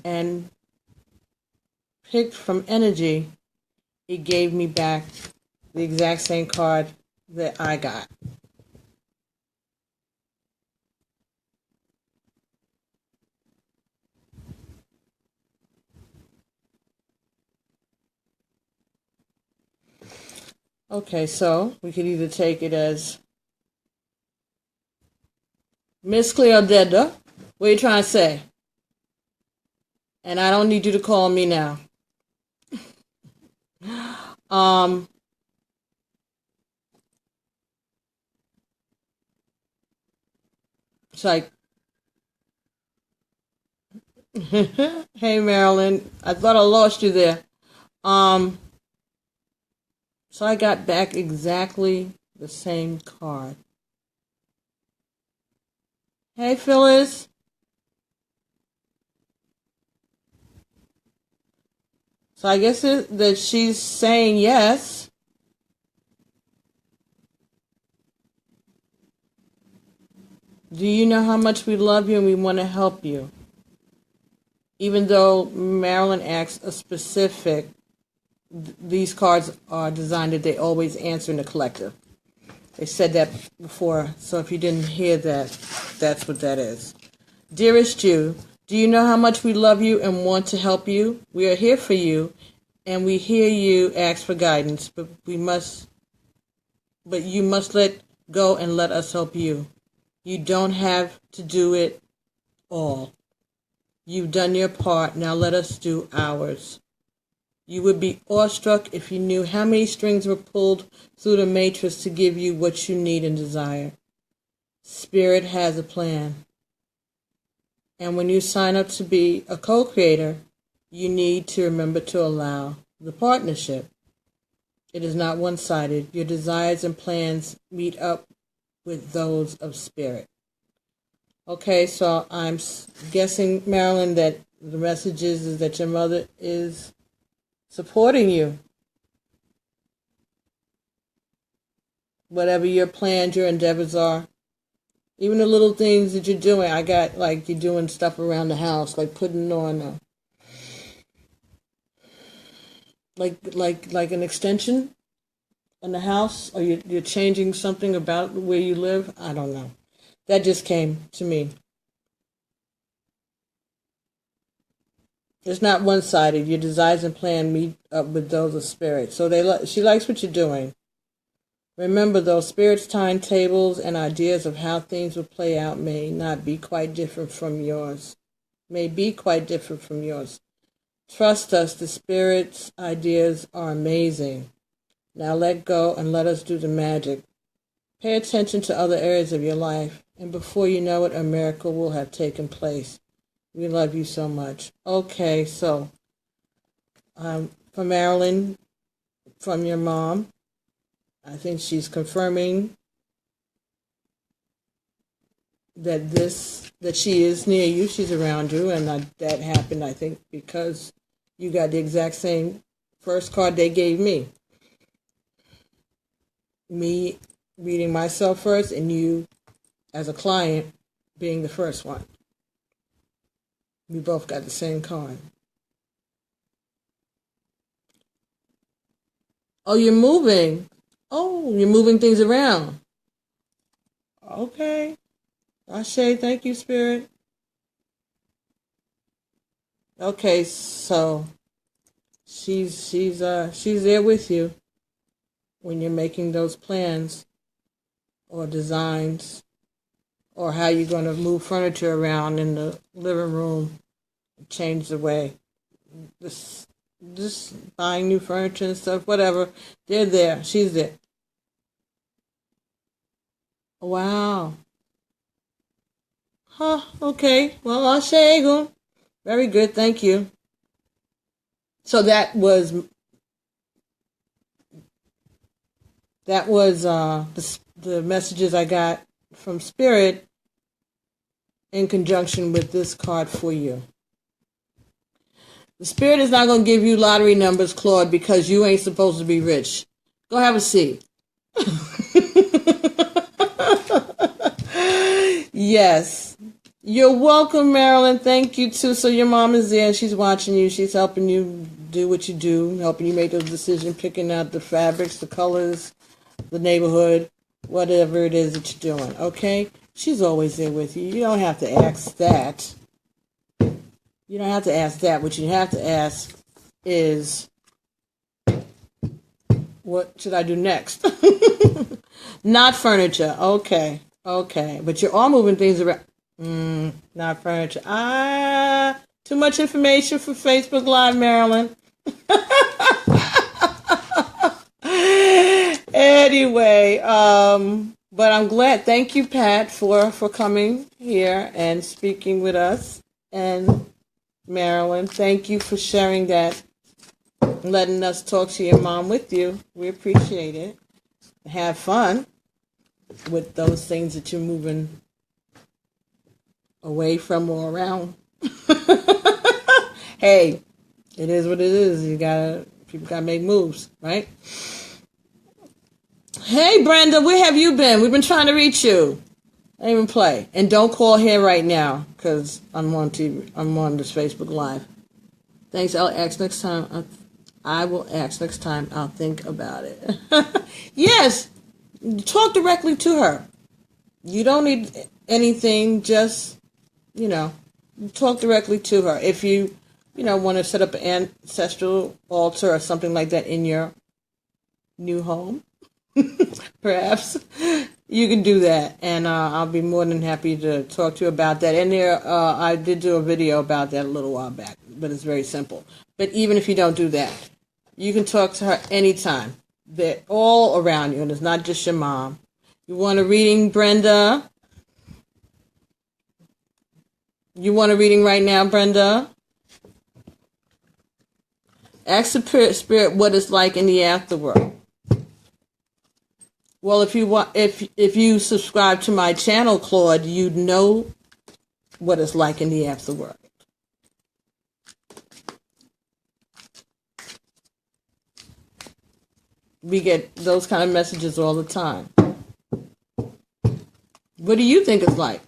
and picked from energy, it gave me back the exact same card that I got. Okay, so we could either take it as Miss Cleodeda. What are you trying to say? And I don't need you to call me now. It's like, hey Marilyn, I thought I lost you there. So I got back exactly the same card. Hey Phyllis. So I guess that she's saying yes. Do you know how much we love you and we want to help you? Even though Marilyn asks a specific, these cards are designed that they always answer in the collective. They said that before, so if you didn't hear that, that's what that is. Dearest you, do you know how much we love you and want to help you? We are here for you, and we hear you ask for guidance, but you must let go and let us help you. You don't have to do it all. You've done your part, now let us do ours. You would be awestruck if you knew how many strings were pulled through the matrix to give you what you need and desire. Spirit has a plan. And when you sign up to be a co-creator, you need to remember to allow the partnership. It is not one-sided. Your desires and plans meet up with those of Spirit. Okay, so I'm guessing, Marilyn, that the message is that your mother is supporting you. Whatever your plans, your endeavors are. Even the little things that you're doing. I got, like, you're doing stuff around the house, like putting on like an extension in the house, or you're changing something about where you live. I don't know. That just came to me. It's not one-sided. Your desires and plans meet up with those of Spirit. So she likes what you're doing. Remember, though, Spirit's timetables and ideas of how things will play out may be quite different from yours. Trust us, the Spirit's ideas are amazing. Now let go and let us do the magic. Pay attention to other areas of your life, and before you know it, a miracle will have taken place. We love you so much. Okay, so from Marilyn, from your mom, I think she's confirming that she is near you, she's around you, and that happened, I think, because you got the exact same first card they gave me. Me reading myself first, and you, as a client, being the first one. We both got the same card. Oh, you're moving. Oh, you're moving things around. Okay. Ashe, thank you, Spirit. Okay, so she's there with you when you're making those plans or designs, or how you're going to move furniture around in the living room, change the way. Just buying new furniture and stuff, whatever. They're there. She's there. Wow. Huh, okay. Well, Ashe, very good, thank you. So that was the messages I got from Spirit in conjunction with this card for you. The Spirit is not going to give you lottery numbers, Claude, because you ain't supposed to be rich. Go have a seat. Yes. You're welcome, Marilyn. Thank you, too. So your mom is there. She's watching you. She's helping you do what you do, helping you make those decisions, picking out the fabrics, the colors, the neighborhood, whatever it is that you're doing, okay? She's always there with you. You don't have to ask that. You don't have to ask that. What you have to ask is, what should I do next? Not furniture. Okay. But you're all moving things around. Not furniture. Too much information for Facebook Live, Marilyn. Anyway, but I'm glad. Thank you, Pat, for coming here and speaking with us. And Marilyn, thank you for sharing that, letting us talk to your mom with you. We appreciate it. Have fun with those things that you're moving away from or around. Hey, it is what it is. People gotta make moves, right? Hey, Brenda, where have you been? We've been trying to reach you. I didn't even play. And don't call here right now, because I'm on TV. I'm on this Facebook Live. Thanks. I'll ask next time. I will ask next time. I'll think about it. Yes, talk directly to her. You don't need anything. Just, talk directly to her. If you, want to set up an ancestral altar or something like that in your new home, perhaps you can do that, and I'll be more than happy to talk to you about that. And I did do a video about that a little while back, but it's very simple. But even if you don't do that, you can talk to her anytime. They're all around you, and it's not just your mom. You want a reading, Brenda? You want a reading right now, Brenda? Ask the spirit what it's like in the afterworld. Well, if you subscribe to my channel, Claude, you'd know what it's like in the afterworld. We get those kind of messages all the time. What do you think it's like?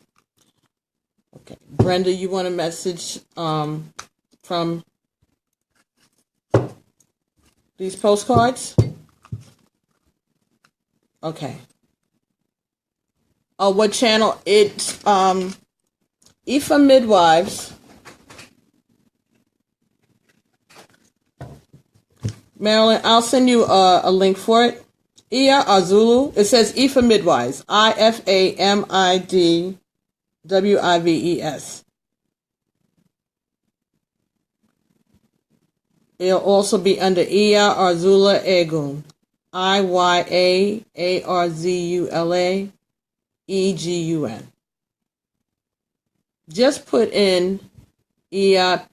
Okay, Brenda, you want a message from these postcards? Okay. Oh, what channel? It's Ifa Midwives. Marilyn, I'll send you a link for it. Iya Azulu. It says Ifa Midwives. IFAMIDWIVES. It'll also be under Iya Arzula Egun. IYAARZULA EGUN. Just put in Iya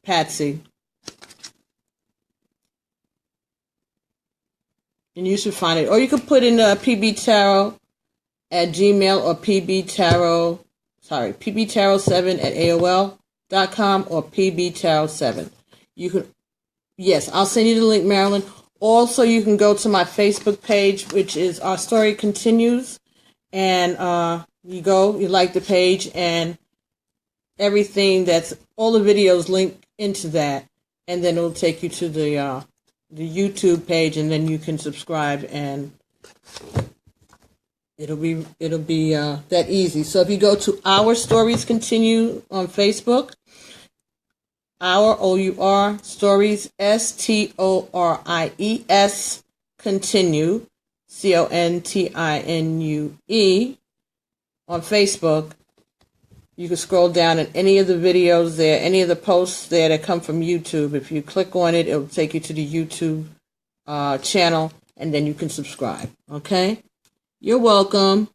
Patsy, and you should find it. Or you could put in pbtarot at Gmail or pbtarot7 at AOL.com or pbtarot7. You could. Yes, I'll send you the link, Marilyn. Also, you can go to my Facebook page, which is Our Story Continues. And you like the page, and everything all the videos link into that. And then it'll take you to the YouTube page, and then you can subscribe, and it'll be that easy. So if you go to Our Stories Continue on Facebook, Our OUR Stories STORIES Continue CONTINUE on Facebook. You can scroll down at any of the videos there, any of the posts there that come from YouTube. If you click on it, it'll take you to the YouTube channel, and then you can subscribe. Okay? You're welcome.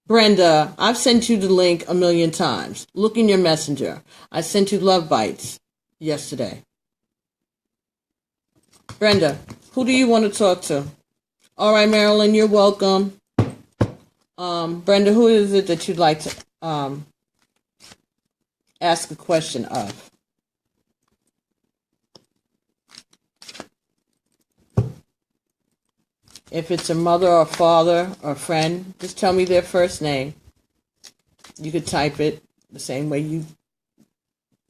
Brenda, I've sent you the link 1,000,000 times. Look in your messenger. I sent you love bites yesterday. Brenda, who do you want to talk to? All right, Marilyn, you're welcome. Brenda, who is it that you'd like to ask a question of? If it's a mother or father or friend, just tell me their first name. You could type it the same way you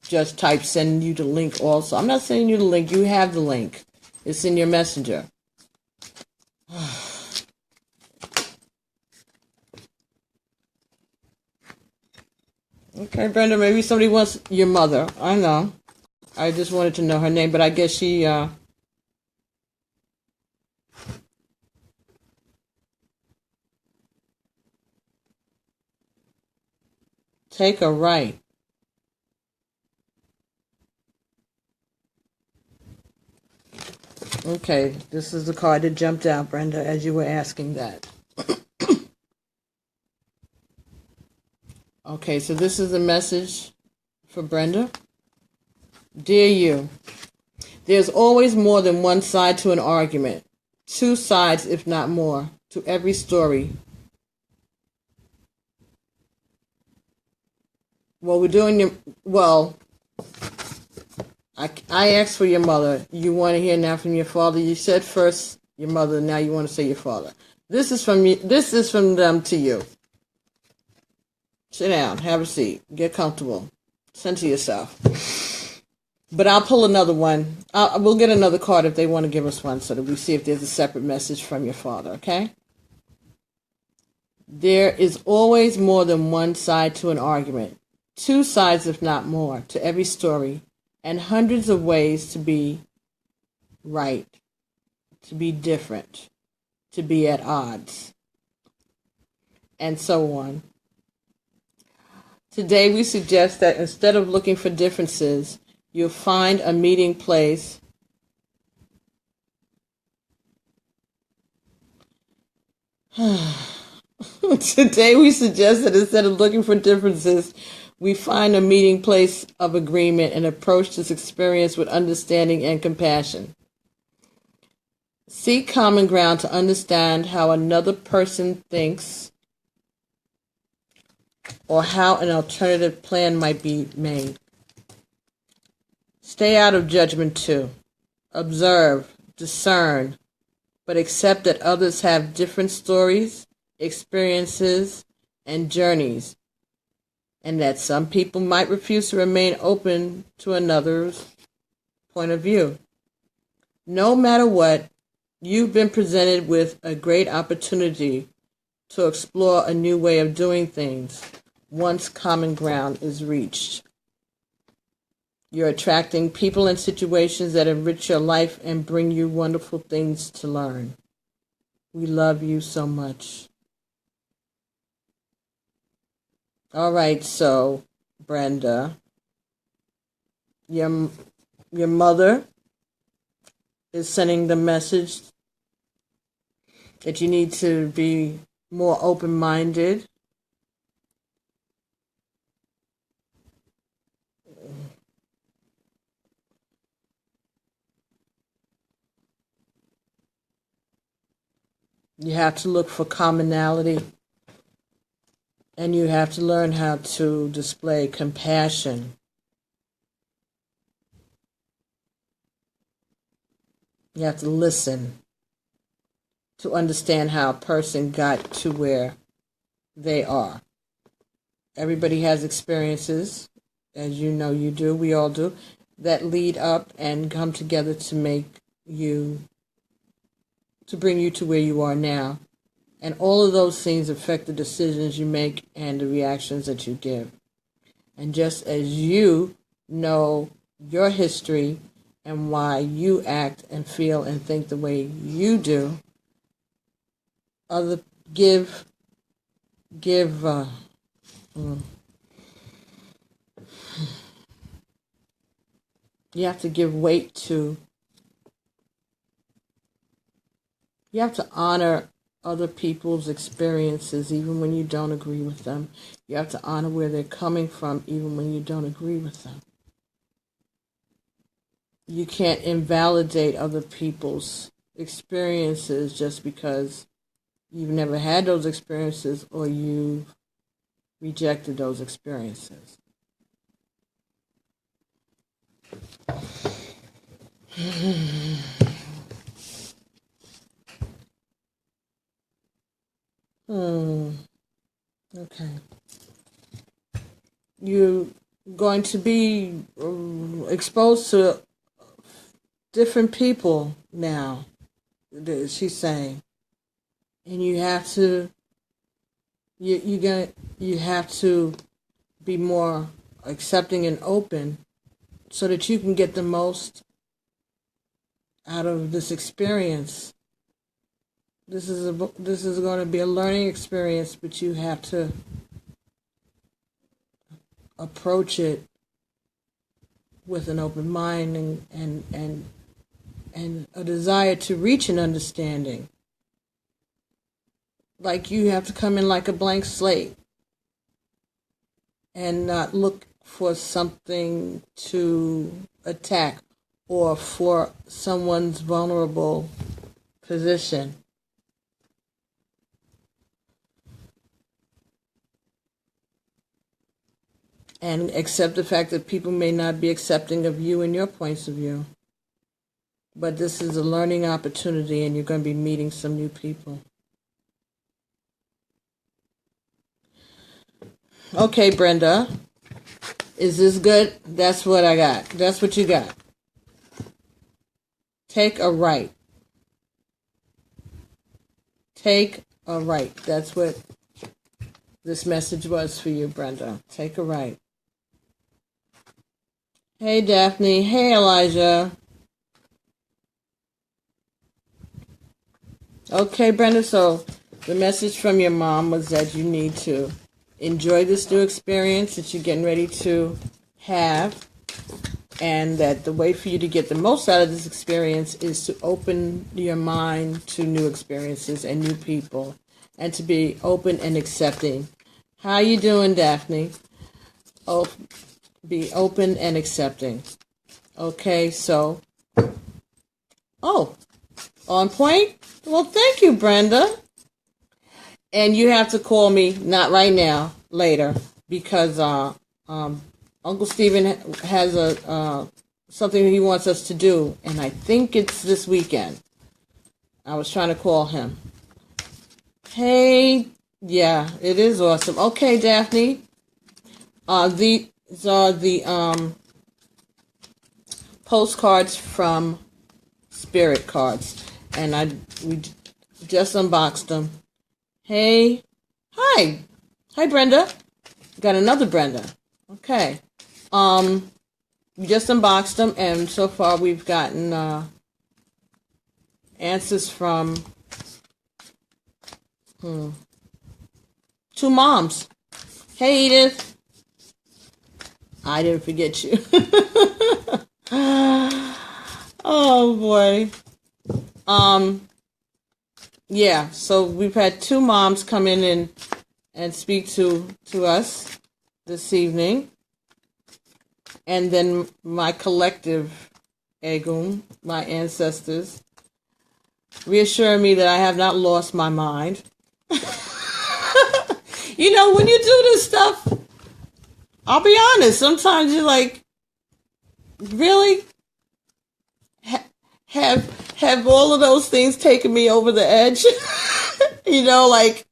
just type send you the link also. I'm not sending you the link. You have the link. It's in your messenger. Okay, Brenda, maybe somebody wants your mother. I know. I just wanted to know her name, but I guess she... Take a right. Okay, this is the card that jumped out, Brenda, as you were asking that. Okay, so this is a message for Brenda. Dear you, there's always more than one side to an argument. Two sides, if not more, to every story. I asked for your mother. You want to hear now from your father. You said first your mother, now you want to say your father. This is from me. This is from them to you. Sit down, have a seat, get comfortable, center yourself. But I'll pull another one. We'll get another card if they want to give us one, so that we see if there's a separate message from your father. Okay? There is always more than one side to an argument. Two sides, if not more, to every story, and hundreds of ways to be right, to be different, to be at odds, and so on. Today we suggest that instead of looking for differences, you'll find a meeting place Today we suggest that instead of looking for differences, we find a meeting place of agreement and approach this experience with understanding and compassion. Seek common ground to understand how another person thinks or how an alternative plan might be made. Stay out of judgment too. Observe, discern, but accept that others have different stories, experiences, and journeys, and that some people might refuse to remain open to another's point of view. No matter what, you've been presented with a great opportunity to explore a new way of doing things once common ground is reached. You're attracting people and situations that enrich your life and bring you wonderful things to learn. We love you so much. All right, so Brenda, your mother is sending the message that you need to be more open-minded. You have to look for commonality, and you have to learn how to display compassion. You have to listen to understand how a person got to where they are. Everybody has experiences, as you know you do, we all do, that lead up and come together to bring you to where you are now. And all of those things affect the decisions you make and the reactions that you give. And just as you know your history and why you act and feel and think the way you do, you have to give weight to, you have to honor other people's experiences even when you don't agree with them. You have to honor where they're coming from even when you don't agree with them. You can't invalidate other people's experiences just because you've never had those experiences or you've rejected those experiences. Okay. You're going to be exposed to different people now, she's saying. And you have to you have to be more accepting and open so that you can get the most out of this experience. This is going to be a learning experience, but you have to approach it with an open mind and a desire to reach an understanding. Like you have to come in like a blank slate and not look for something to attack or for someone's vulnerable position. And accept the fact that people may not be accepting of you and your points of view. But this is a learning opportunity and you're going to be meeting some new people. Okay, Brenda. Is this good? That's what I got. That's what you got. Take a right. Take a right. That's what this message was for you, Brenda. Take a right. Hey, Daphne. Hey, Elijah. Okay, Brenda, so the message from your mom was that you need to enjoy this new experience that you're getting ready to have, and that the way for you to get the most out of this experience is to open your mind to new experiences and new people, and to be open and accepting. How you doing, Daphne? Oh, be open and accepting. Okay, so, on point? Well, thank you, Brenda. And you have to call me, not right now, later, because Uncle Stephen has something he wants us to do, and I think it's this weekend. I was trying to call him. Hey, yeah, it is awesome. Okay, Daphne. These are the postcards from Spirit Cards, and we just unboxed them. Hey, hi, Brenda. Got another Brenda. Okay, we just unboxed them, and so far we've gotten answers from 2 moms. Hey, Edith. I didn't forget you. Oh boy. Yeah, so we've had 2 moms come in and speak to us this evening. And then my collective Egum, my ancestors, reassuring me that I have not lost my mind. You know, when you do this stuff, I'll be honest, sometimes you're like, really? Have all of those things taken me over the edge? You know, like,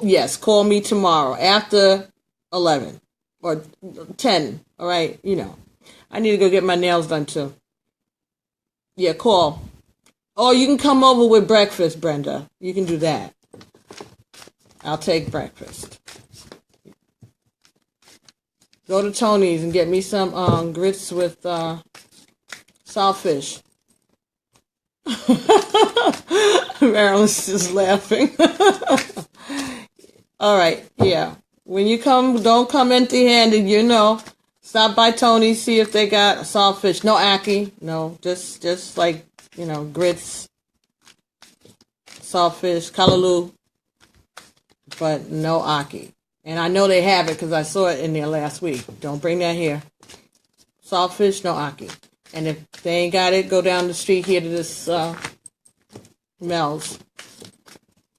yes, call me tomorrow after 11 or 10. All right, you know, I need to go get my nails done too. Yeah, call. Or you can come over with breakfast, Brenda. You can do that. I'll take breakfast. Go to Tony's and get me some grits with saltfish. Marilyn's just laughing. All right, yeah. When you come, don't come empty-handed, you know. Stop by Tony's, see if they got saltfish. No ackee, no. Just like, you know, grits, saltfish, callaloo, but no ackee. And I know they have it because I saw it in there last week. Don't bring that here. Saltfish, no ackee. And if they ain't got it, go down the street here to this Mel's.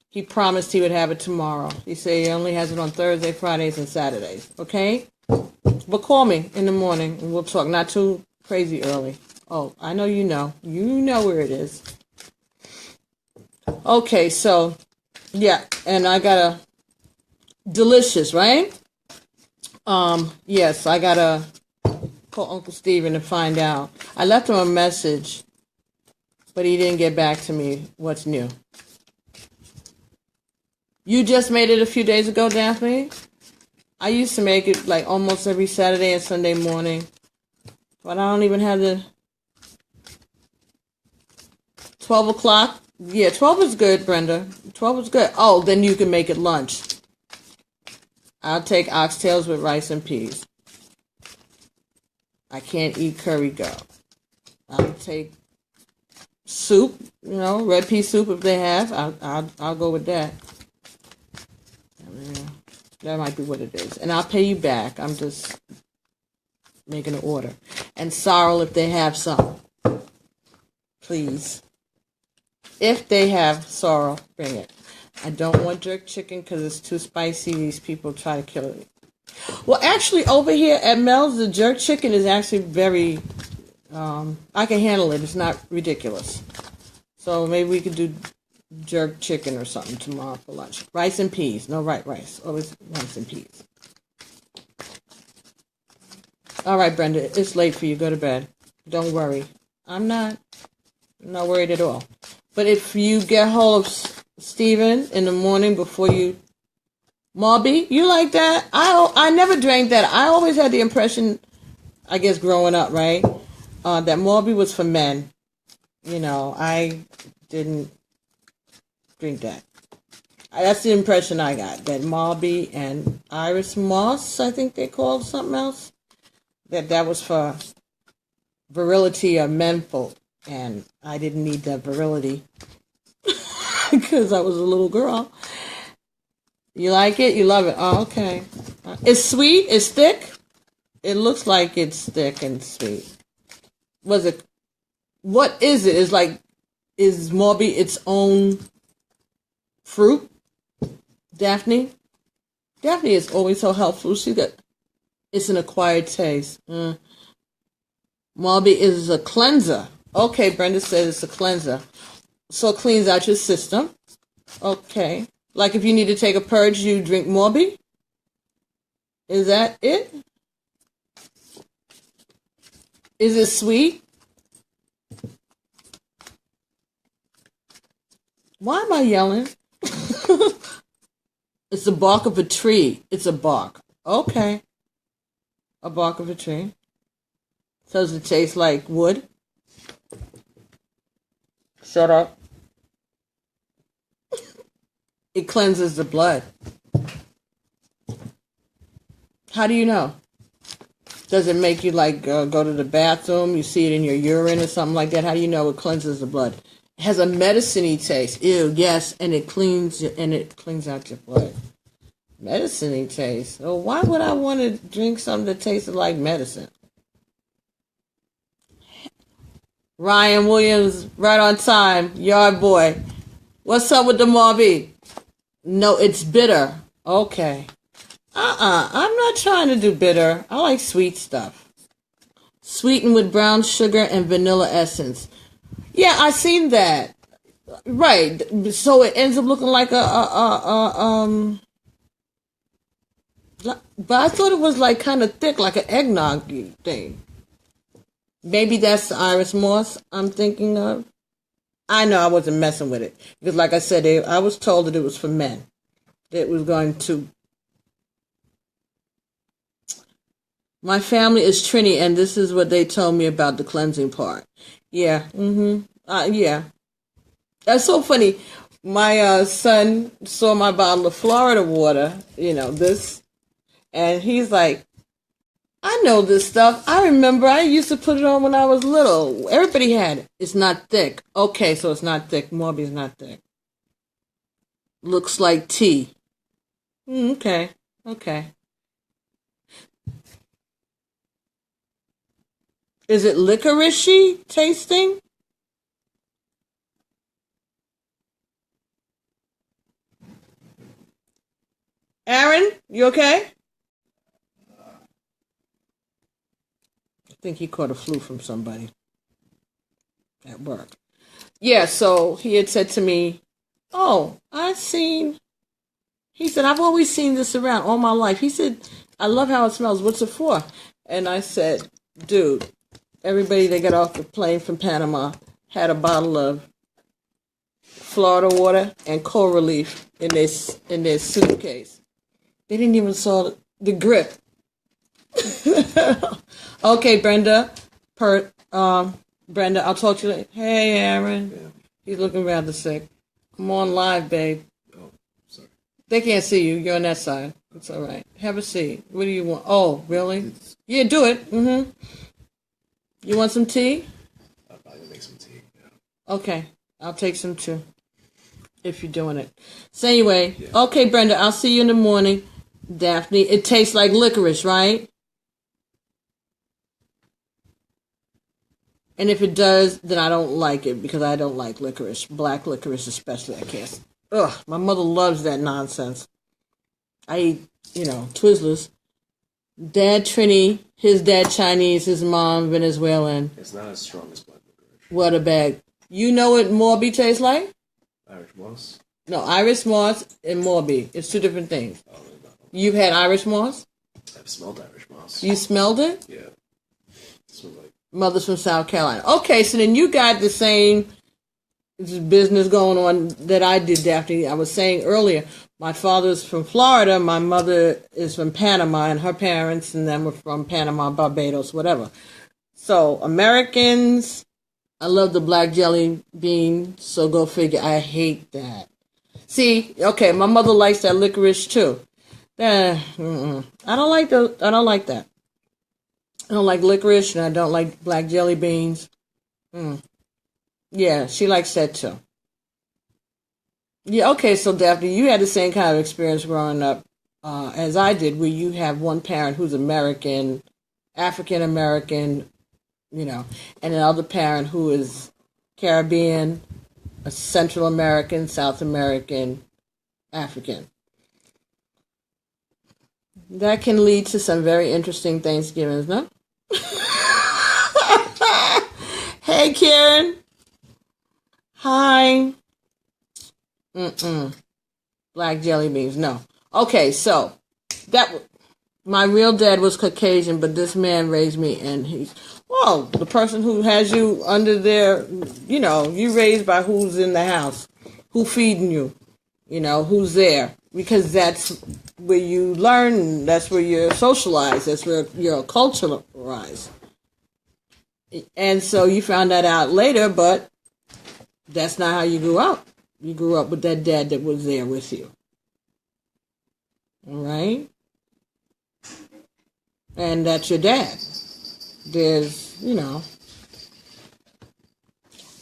He promised he would have it tomorrow. He said he only has it on Thursday, Fridays, and Saturdays. Okay? But call me in the morning and we'll talk. Not too crazy early. Oh, I know you know. You know where it is. Okay, so, yeah. And I got a delicious, right? Yes, I got to call Uncle Stephen to find out. I left him a message, but he didn't get back to me. What's new? You just made it a few days ago, Daphne? I used to make it like almost every Saturday and Sunday morning, but I don't even have the 12 o'clock. Yeah, 12 is good, Brenda. 12 is good. Oh, then you can make it lunch. I'll take oxtails with rice and peas. I can't eat curry goat. I'll take soup, red pea soup if they have. I'll go with that. Yeah, that might be what it is. And I'll pay you back. I'm just making an order. And sorrel if they have some. Please. If they have sorrel, bring it. I don't want jerk chicken because it's too spicy. These people try to kill it. Well, actually, over here at Mel's, the jerk chicken is actually very... I can handle it. It's not ridiculous. So maybe we could do jerk chicken or something tomorrow for lunch. Rice and peas. No rice. Always rice and peas. All right, Brenda. It's late for you. Go to bed. Don't worry. I'm not worried at all. But if you get hold of Steven in the morning before you... Marby, you like that? I never drank that. I always had the impression, I guess growing up, right, that Marby was for men. I didn't drink that. That's the impression I got, that Marby and Iris Moss, I think they called something else, that was for virility or menfolk. And I didn't need that virility because I was a little girl. You like it? You love it? Oh, okay. It's sweet? It's thick? It looks like it's thick and sweet. What is it? Is Morby its own fruit? Daphne? Daphne is always so helpful. It's an acquired taste. Morby is a cleanser. Okay, Brenda says it's a cleanser. So it cleans out your system. Okay. Like if you need to take a purge, you drink Morby? Is that it? Is it sweet? Why am I yelling? It's the bark of a tree. It's a bark. Okay. A bark of a tree. So does it taste like wood? Shut up. It cleanses the blood. How do you know? Does it make you go to the bathroom? You see it in your urine or something like that? How do you know it cleanses the blood? It has a medicine-y taste. Ew, yes, and it cleans out your blood. Medicine-y taste. Oh, why would I want to drink something that tasted like medicine? Ryan Williams, right on time. Yard boy. What's up with the Marby? No, it's bitter. Okay. I'm not trying to do bitter. I like sweet stuff. Sweetened with brown sugar and vanilla essence. Yeah, I seen that. Right. So it ends up looking like but I thought it was like kind of thick, like an eggnog thing. Maybe that's the Iris Moss I'm thinking of. I know I wasn't messing with it. Because like I said, I was told that it was for men. It was going to... My family is Trini, and this is what they told me about the cleansing part. Yeah. Yeah. That's so funny. My son saw my bottle of Florida water, this, and he's like, I know this stuff. I remember I used to put it on when I was little. Everybody had it. It's not thick. Okay, so it's not thick. Morby's not thick. Looks like tea. Okay. Is it licorice-y tasting? Aaron, you okay? I think he caught a flu from somebody at work. Yeah, so he had said to me, he said, I've always seen this around all my life. He said, I love how it smells. What's it for? And I said, dude, everybody that got off the plane from Panama had a bottle of Florida water and cold relief in their suitcase. They didn't even saw the grip. Okay, Brenda. Brenda, I'll talk to you later. Hey, Aaron. Yeah. He's looking rather sick. I'm on live, babe. Oh, sorry. They can't see you. You're on that side. It's all right. Have a seat. What do you want? Oh, really? Yeah, do it. You want some tea? Okay, I'll take some too. If you're doing it. So anyway, Yeah. okay, Brenda, I'll see you in the morning. Daphne, it tastes like licorice, right? And if it does, then I don't like it because I don't like licorice. Black licorice especially, I can't. Ugh, my mother loves that nonsense. I eat, Twizzlers. Dad Trini, his dad Chinese, his mom Venezuelan. It's not as strong as black licorice. What a bag. You know what Morby tastes like? Irish moss? No, Irish moss and Morby. It's two different things. Oh, no. You've had Irish moss? I've smelled Irish moss. You smelled it? Yeah. It smells like... Mother's from South Carolina. Okay, so then you got the same business going on that I did, Daphne. I was saying earlier, my father's from Florida, my mother is from Panama, and her parents and them were from Panama, Barbados, whatever. So, Americans, I love the black jelly bean, so go figure. I hate that. See, okay, my mother likes that licorice too. I don't like that. I don't like licorice, and I don't like black jelly beans. Yeah, she likes that too. Yeah, okay, so Daphne, you had the same kind of experience growing up as I did, where you have one parent who's American, African American, and another parent who is Caribbean, a Central American, South American, African. That can lead to some very interesting Thanksgivings, no? Hey, Karen. Hi. Black jelly beans, no. Okay, so my real dad was Caucasian, but this man raised me, and the person who has you under there, you raised by who's in the house, who feeding you, who's there, because that's where you learn, that's where you're socialized, that's where you're culturalized. And so you found that out later, but that's not how you grew up. You grew up with that dad that was there with you. All right? And that's your dad. There's,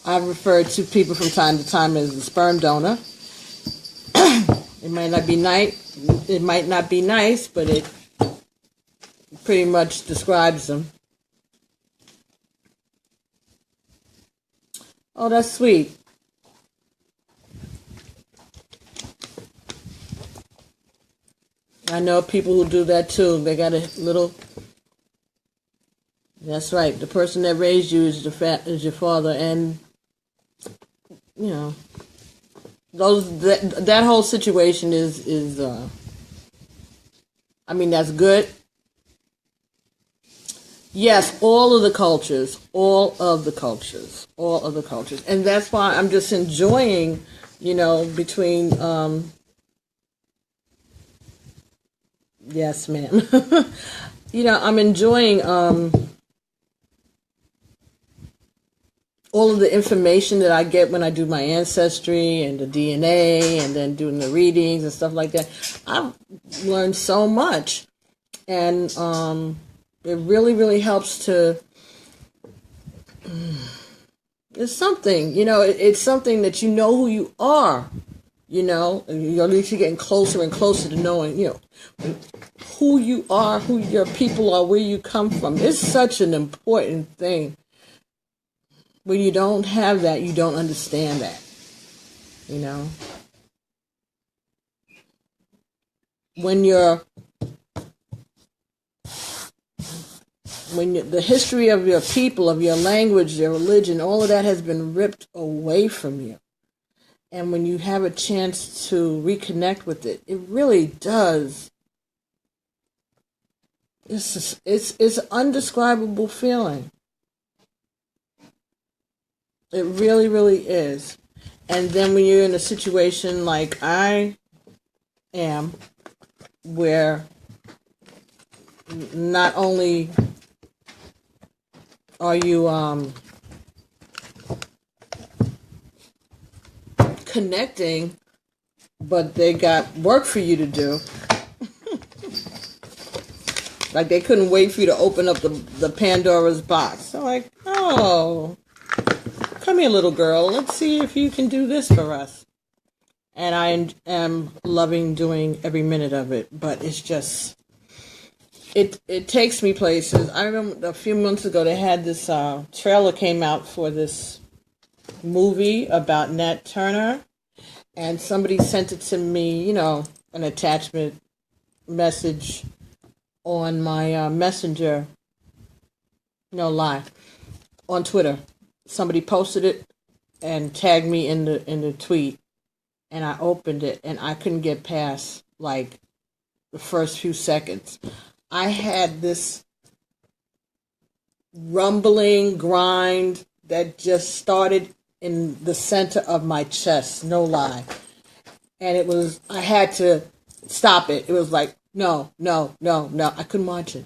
I've referred to people from time to time as a sperm donor. It might not be nice. It might not be nice, but it pretty much describes them. Oh, that's sweet. I know people who do that too. They got a little. That's right. The person that raised you is your father, and that whole situation is. I mean, that's good. Yes, all of the cultures, and that's why I'm just enjoying, between. Yes, ma'am. I'm enjoying all of the information that I get when I do my ancestry and the DNA and then doing the readings and stuff like that. I've learned so much, and it really, really helps to. It's something, it's something that you know who you are. At least you're getting closer and closer to knowing, who you are, who your people are, where you come from. It's such an important thing. When you don't have that, you don't understand that, the history of your people, of your language, your religion, all of that has been ripped away from you. And when you have a chance to reconnect with it, it really does. It's an undescribable feeling. It really, really is. And then when you're in a situation like I am, where not only are you connecting, but they got work for you to do. Like they couldn't wait for you to open up the Pandora's box. So like, oh, come here, little girl. Let's see if you can do this for us. And I am loving doing every minute of it, but it's just, it takes me places. I remember a few months ago they had this trailer came out for this movie about Nat Turner, and somebody sent it to me, an attachment message on my messenger, live on Twitter. Somebody posted it and tagged me in the tweet, and I opened it and I couldn't get past like the first few seconds. I had this rumbling grind that just started in the center of my chest, no lie. And I had to stop it. It was like, no. I couldn't watch it.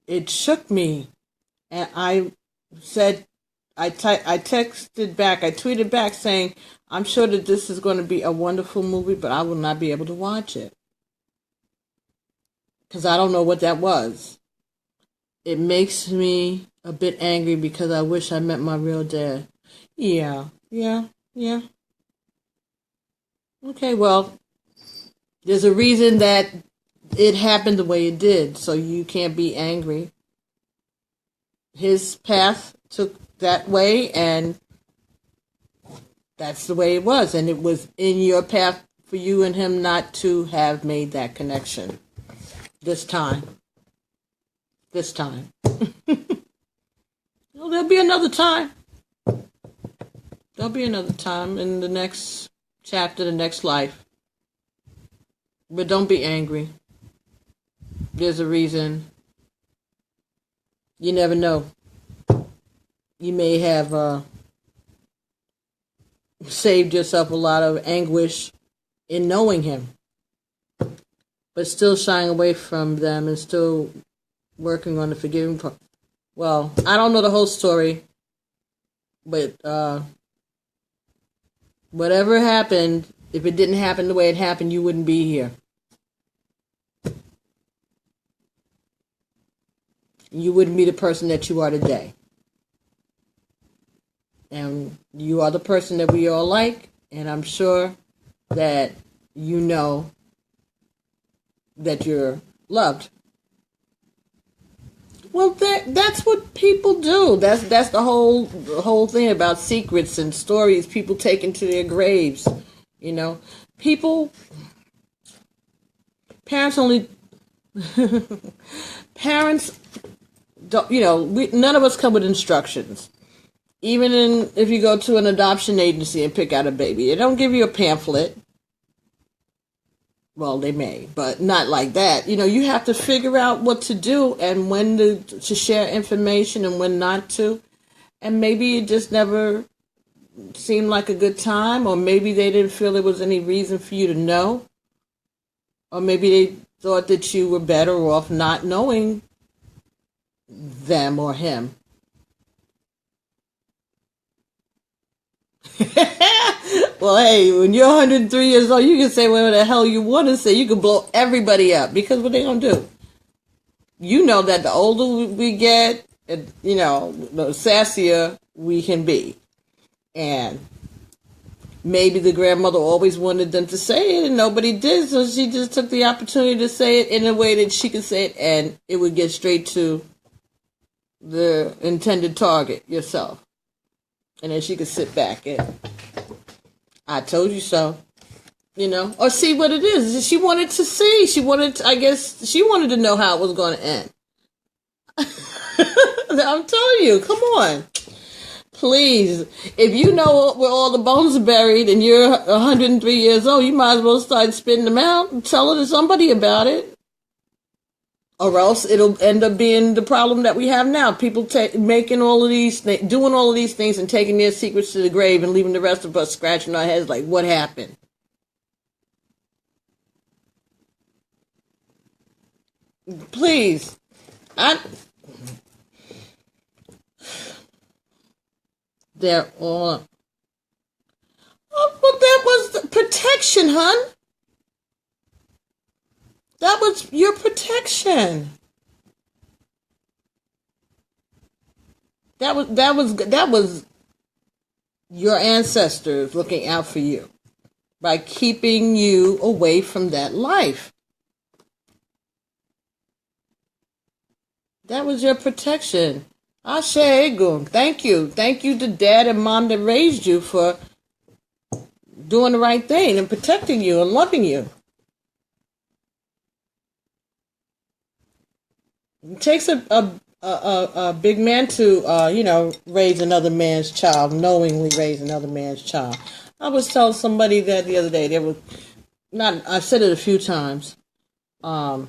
It shook me. And I said, I texted back, I tweeted back saying, I'm sure that this is going to be a wonderful movie, but I will not be able to watch it. Because I don't know what that was. It makes me a bit angry because I wish I met my real dad. Yeah. Okay, well, there's a reason that it happened the way it did, so you can't be angry. His path took that way, and that's the way it was. And it was in your path for you and him not to have made that connection this time. Well, there'll be another time. There'll be another time in the next chapter, the next life. But don't be angry. There's a reason. You never know. You may have saved yourself a lot of anguish in knowing him, but still shying away from them and still working on the forgiving part. Well, I don't know the whole story, but whatever happened, if it didn't happen the way it happened, you wouldn't be here. You wouldn't be the person that you are today. And you are the person that we all like, and I'm sure that you know that you're loved. Well, that's what people do. That's the whole thing about secrets and stories people take into their graves. Parents only parents don't. None of us come with instructions. Even if you go to an adoption agency and pick out a baby, they don't give you a pamphlet. Well, they may, but not like that. You have to figure out what to do and when to share information and when not to. And maybe it just never seemed like a good time, or maybe they didn't feel there was any reason for you to know. Or maybe they thought that you were better off not knowing them or him. Well, hey, when you're 103 years old, you can say whatever the hell you want to say. You can blow everybody up, because what they gonna do? You know that the older we get, the sassier we can be. And maybe the grandmother always wanted them to say it and nobody did, so she just took the opportunity to say it in a way that she could say it and it would get straight to the intended target, yourself. And then she could sit back and, I told you so, or see what it is. She wanted to see. I guess she wanted to know how it was going to end. I'm telling you, come on. Please, if you know where all the bones are buried and you're 103 years old, you might as well start spitting them out and tell somebody about it. Or else it'll end up being the problem that we have now. People doing all of these things and taking their secrets to the grave and leaving the rest of us scratching our heads like, what happened? Please. They're all... Oh, but that was the protection, hon. That was your protection. That was your ancestors looking out for you by keeping you away from that life. That was your protection. Ashe Egum. Thank you. Thank you to dad and mom that raised you for doing the right thing and protecting you and loving you. It takes a big man to, raise another man's child, knowingly raise another man's child. I was telling somebody that the other day. I've said it a few times, about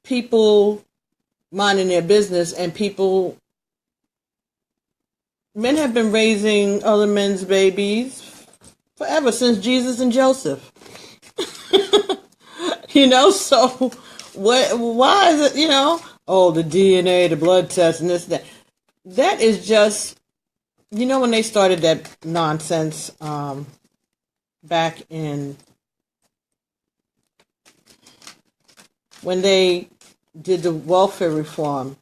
people minding their business and men have been raising other men's babies forever, since Jesus and Joseph. So why is it, the DNA, the blood test, and this, that. That is just, when they started that nonsense back in, when they did the welfare reform.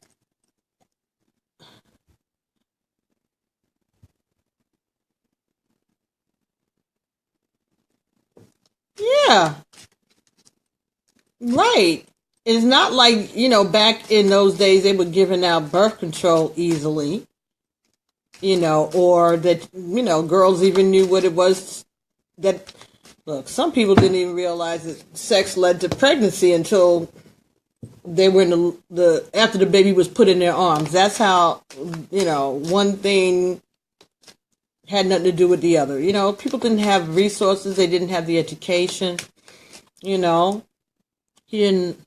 Yeah. Right. It's not like, back in those days they were giving out birth control easily, or that, girls even knew what it was that, look, some people didn't even realize that sex led to pregnancy until they were in after the baby was put in their arms. That's how, one thing had nothing to do with the other. People didn't have resources. They didn't have the education, He didn't.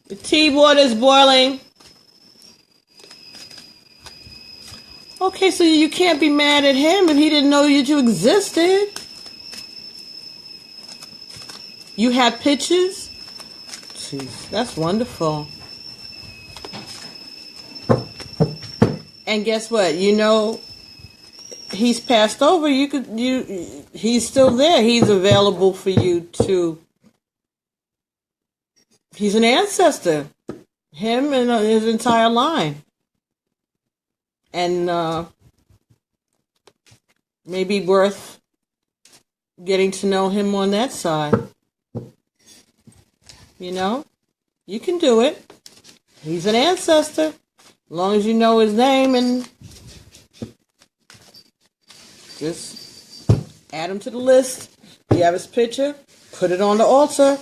The tea water is boiling. Okay, so you can't be mad at him if he didn't know that you existed. You have pictures? Jeez, that's wonderful. And guess what? He's passed over. He's still there. He's available for you to. He's an ancestor. Him and his entire line. And maybe worth getting to know him on that side. You can do it. He's an ancestor. As long as you know his name and just add him to the list. You have his picture, put it on the altar.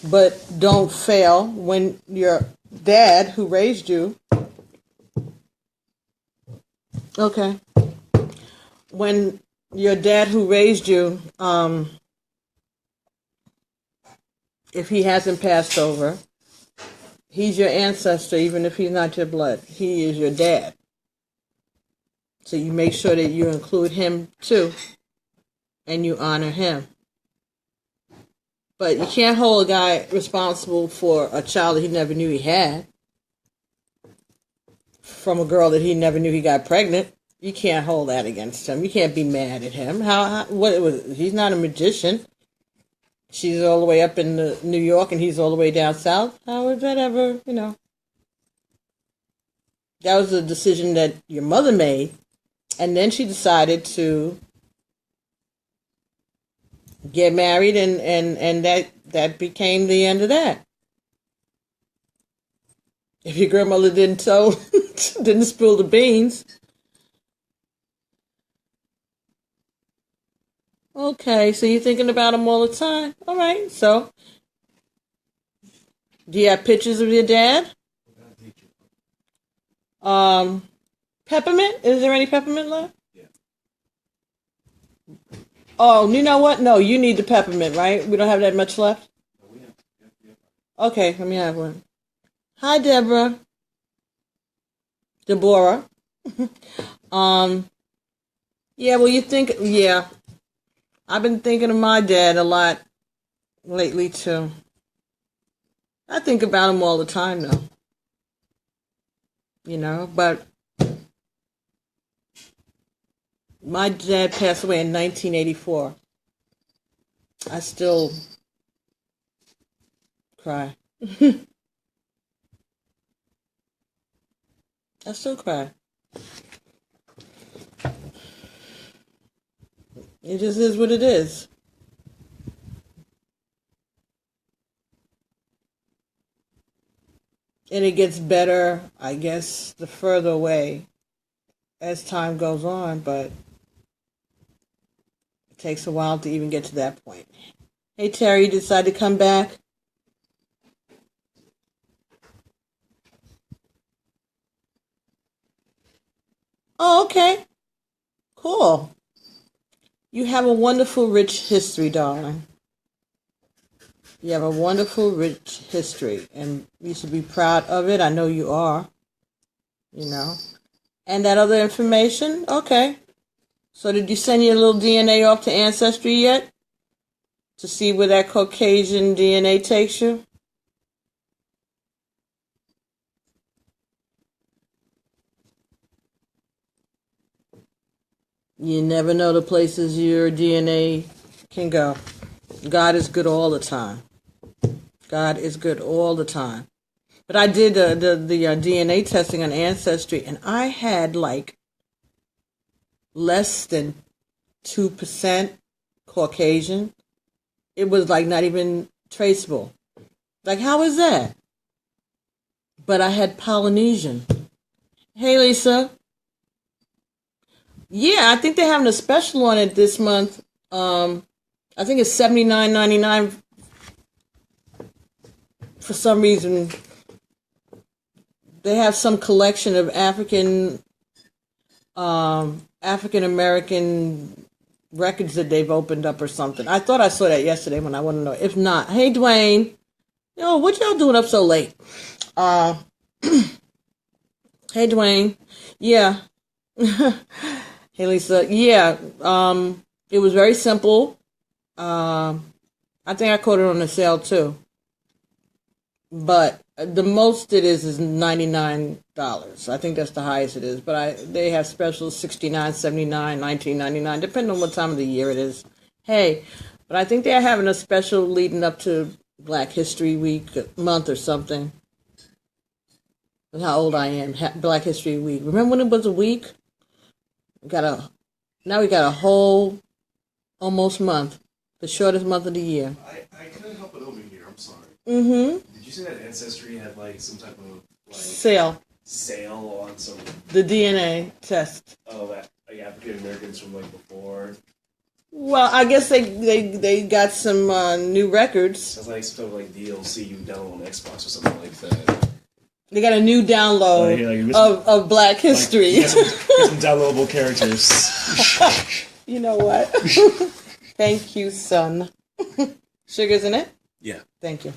But don't fail when your dad who raised you. Okay. When your dad who raised you, if he hasn't passed over, he's your ancestor, even if he's not your blood. He is your dad. So you make sure that you include him too, and you honor him. But you can't hold a guy responsible for a child that he never knew he had, from a girl that he never knew he got pregnant. You can't hold that against him. You can't be mad at him. He's not a magician. She's all the way up in New York and he's all the way down south. How would that ever, That was a decision that your mother made. And then she decided to get married, and that became the end of that. If your grandmother didn't spill the beans. Okay, so you're thinking about him all the time. All right, so do you have pictures of your dad? Peppermint? Is there any peppermint left? Yeah. Oh, you know what? No, you need the peppermint, right? We don't have that much left? Oh, yeah. Okay, let me have one. Hi, Deborah. Deborah. Yeah, well, I've been thinking of my dad a lot lately, too. I think about him all the time, though. But my dad passed away in 1984. I still cry. I still cry. It just is what it is. And it gets better, I guess, the further away as time goes on, but it takes a while to even get to that point. Hey, Terry, you decided to come back? Oh, okay. Cool. You have a wonderful, rich history, darling. You have a wonderful, rich history, and you should be proud of it. I know you are, And that other information? Okay. So did you send your little DNA off to Ancestry yet? To see where that Caucasian DNA takes you? You never know the places your DNA can go. God is good all the time. God is good all the time. But I did the DNA testing on Ancestry, and I had like less than 2% Caucasian. It was like not even traceable. Like, how is that? But I had Polynesian. Hey, Lisa. Yeah, I think they're having a special on it this month. I think it's $79.99. For some reason, they have some collection of African American records that they've opened up or something. I thought I saw that yesterday when I want to know. If not, hey Dwayne, what y'all doing up so late? Hey Dwayne, yeah. Hey Lisa, yeah. It was very simple. I think I caught it on a sale too. But the most it is $99. I think that's the highest it is. But they have specials $69, $79, $19.99, depending on what time of the year it is. Hey, but I think they're having a special leading up to Black History Week month or something. That's how old I am. Black History Week. Remember when it was a week? Now we got a whole almost month, the shortest month of the year. I couldn't help but over here. I'm sorry. Mm-hmm. Did you see that Ancestry had like some type of sale on some the DNA test? Oh, like African Americans from like before. Well, I guess they got some new records. Sounds like some type of like DLC you download on Xbox or something like that. They got a new download of Black History. Like, some downloadable characters. You know what? Thank you, son. Sugar's in it? Yeah. Thank you.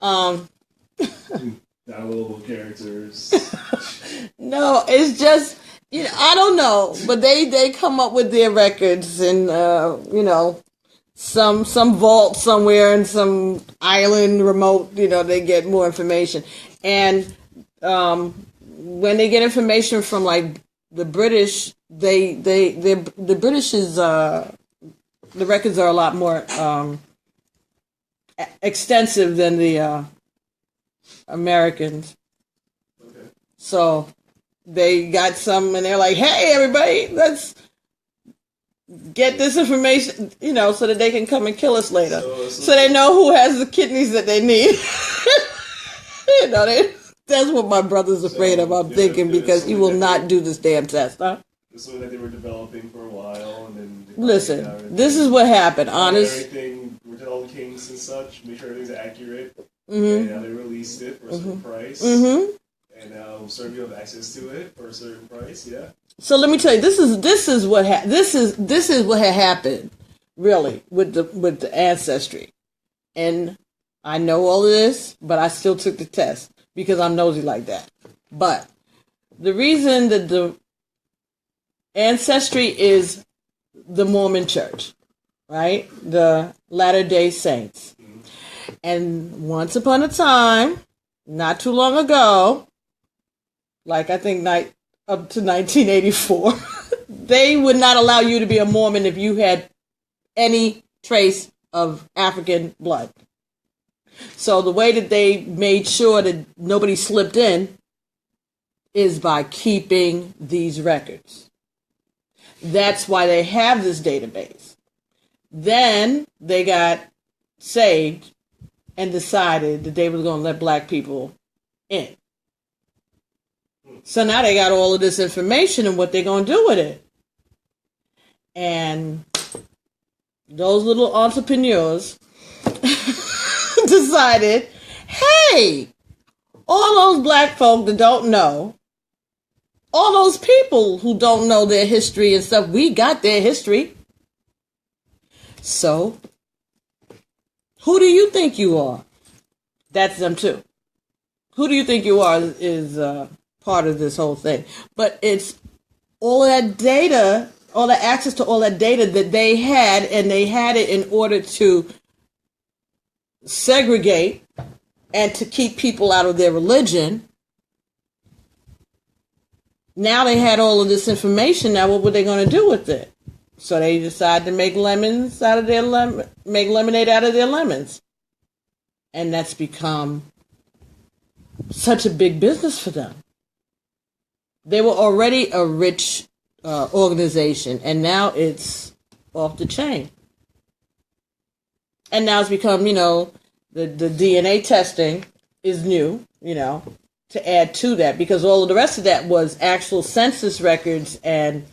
Downloadable characters. No, it's just, I don't know, but they come up with their records and, some vault somewhere in some island remote, they get more information. And when they get information from like the British, the British is the records are a lot more extensive than the Americans. Okay. So they got some, and they're like, "Hey, everybody, let's get this information, so that they can come and kill us later. So they know who has the kidneys that they need." That's what my brother's afraid of, I'm thinking, because he will not do this damn test, huh? This was that they were developing for a while, and then... Listen, this is what happened, honest. Everything, with all the kings and such, make sure everything's accurate. Mm-hmm. And now they released it for a certain price. Mm-hmm. And now certain people have access to it for a certain price, yeah. So let me tell you, this is what had happened, really, with the Ancestry. And I know all of this, but I still took the test because I'm nosy like that. But the reason that the Ancestry is the Mormon Church, right? The Latter-day Saints. And once upon a time, not too long ago, like I think up to 1984, they would not allow you to be a Mormon if you had any trace of African blood. So the way that they made sure that nobody slipped in is by keeping these records. That's why they have this database. Then they got saved and decided that they were going to let black people in. So now they got all of this information and what they're going to do with it. And those little entrepreneurs decided, hey, all those black folk that don't know, all those people who don't know their history and stuff, we got their history. So, who do you think you are? That's them too. Who do you think you are is part of this whole thing. But it's all of that data, all the access to all that data that they had, and they had it in order to segregate and to keep people out of their religion. Now they had all of this information. Now what were they going to do with it? So they decided to make lemons out of their make lemonade out of their lemons. And that's become such a big business for them. They were already a rich organization, and now it's off the chain. And now it's become, the DNA testing is new, to add to that, because all of the rest of that was actual census records and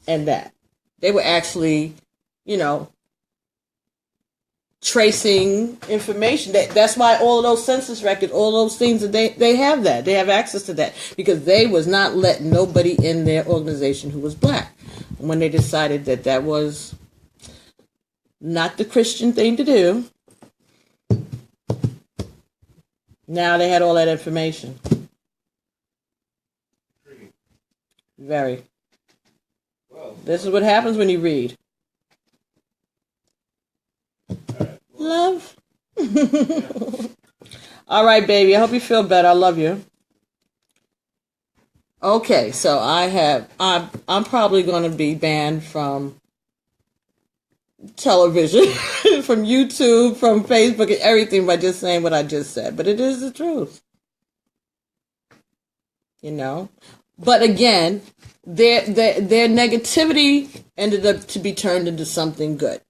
that. They were actually, tracing information. That's why all of those census records, all those things, that they have that. They have access to that because they was not letting nobody in their organization who was black. When they decided that that was not the Christian thing to do, now they had all that information. Very. This is what happens when you read. Love. All right, baby. I hope you feel better. I love you. Okay, so I'm probably going to be banned from television, from YouTube, from Facebook, and everything by just saying what I just said. But it is the truth. But again, their negativity ended up to be turned into something good.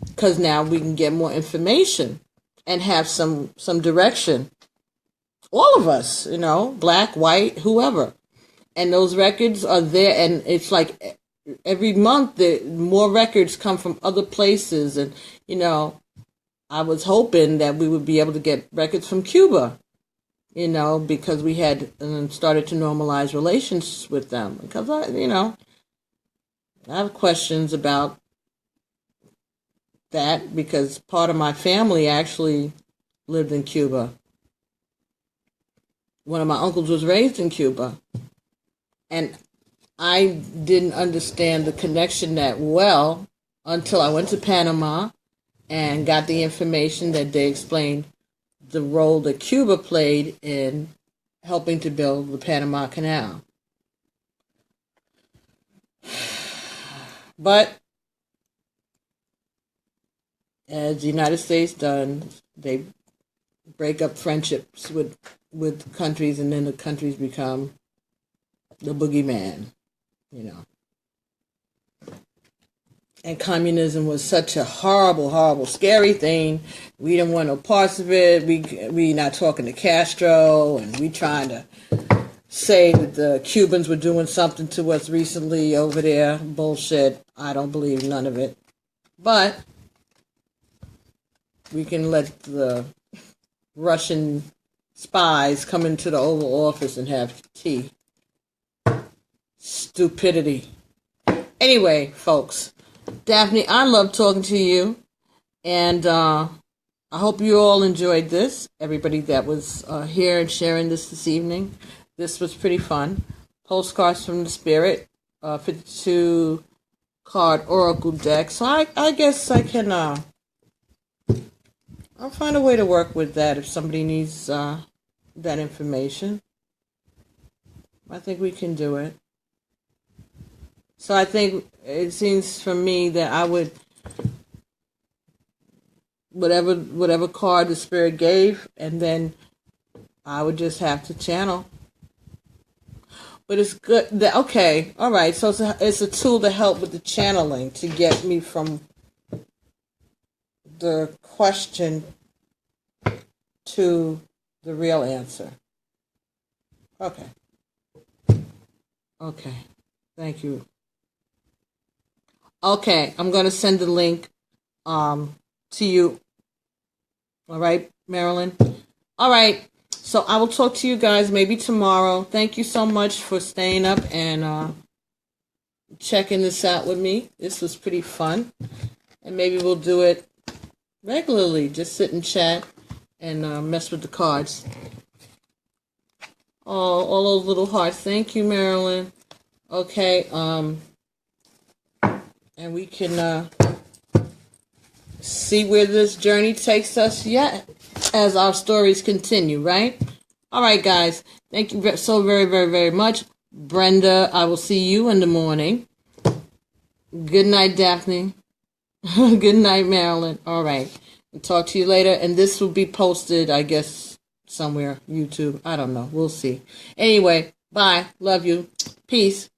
Because now we can get more information and have some direction. All of us, black, white, whoever. And those records are there, and it's like every month more records come from other places. And, I was hoping that we would be able to get records from Cuba, because we had started to normalize relations with them. Because, I have questions about that, because part of my family actually lived in Cuba. One of my uncles was raised in Cuba. And I didn't understand the connection that well until I went to Panama and got the information that they explained the role that Cuba played in helping to build the Panama Canal. But as the United States done, they break up friendships with countries, and then the countries become the boogeyman, And communism was such a horrible, horrible, scary thing. We didn't want no parts of it. We not talking to Castro, and we trying to say that the Cubans were doing something to us recently over there. Bullshit. I don't believe none of it. But we can let the Russian spies come into the Oval Office and have tea. Stupidity. Anyway, folks, Daphne, I love talking to you, and I hope you all enjoyed this. Everybody that was here and sharing this evening. This was pretty fun. Postcards from the Spirit, 52 card Oracle deck. So I guess I can... I'll find a way to work with that if somebody needs that information. I think we can do it. So I think it seems for me that I would, whatever card the spirit gave, and then I would just have to channel. But it's good that, okay, all right, so it's a tool to help with the channeling, to get me from the question to the real answer. Okay. Okay. Thank you. Okay, I'm going to send the link to you. All right, Marilyn? All right, so I will talk to you guys maybe tomorrow. Thank you so much for staying up and checking this out with me. This was pretty fun. And maybe we'll do it regularly. Just sit and chat and mess with the cards. Oh, all those little hearts. Thank you, Marilyn. Okay, and we can see where this journey takes us yet as our stories continue, right? All right, guys. Thank you so very, very, very much. Brenda, I will see you in the morning. Good night, Daphne. Good night, Marilyn. All right. I'll talk to you later. And this will be posted, I guess, somewhere. YouTube. I don't know. We'll see. Anyway, bye. Love you. Peace.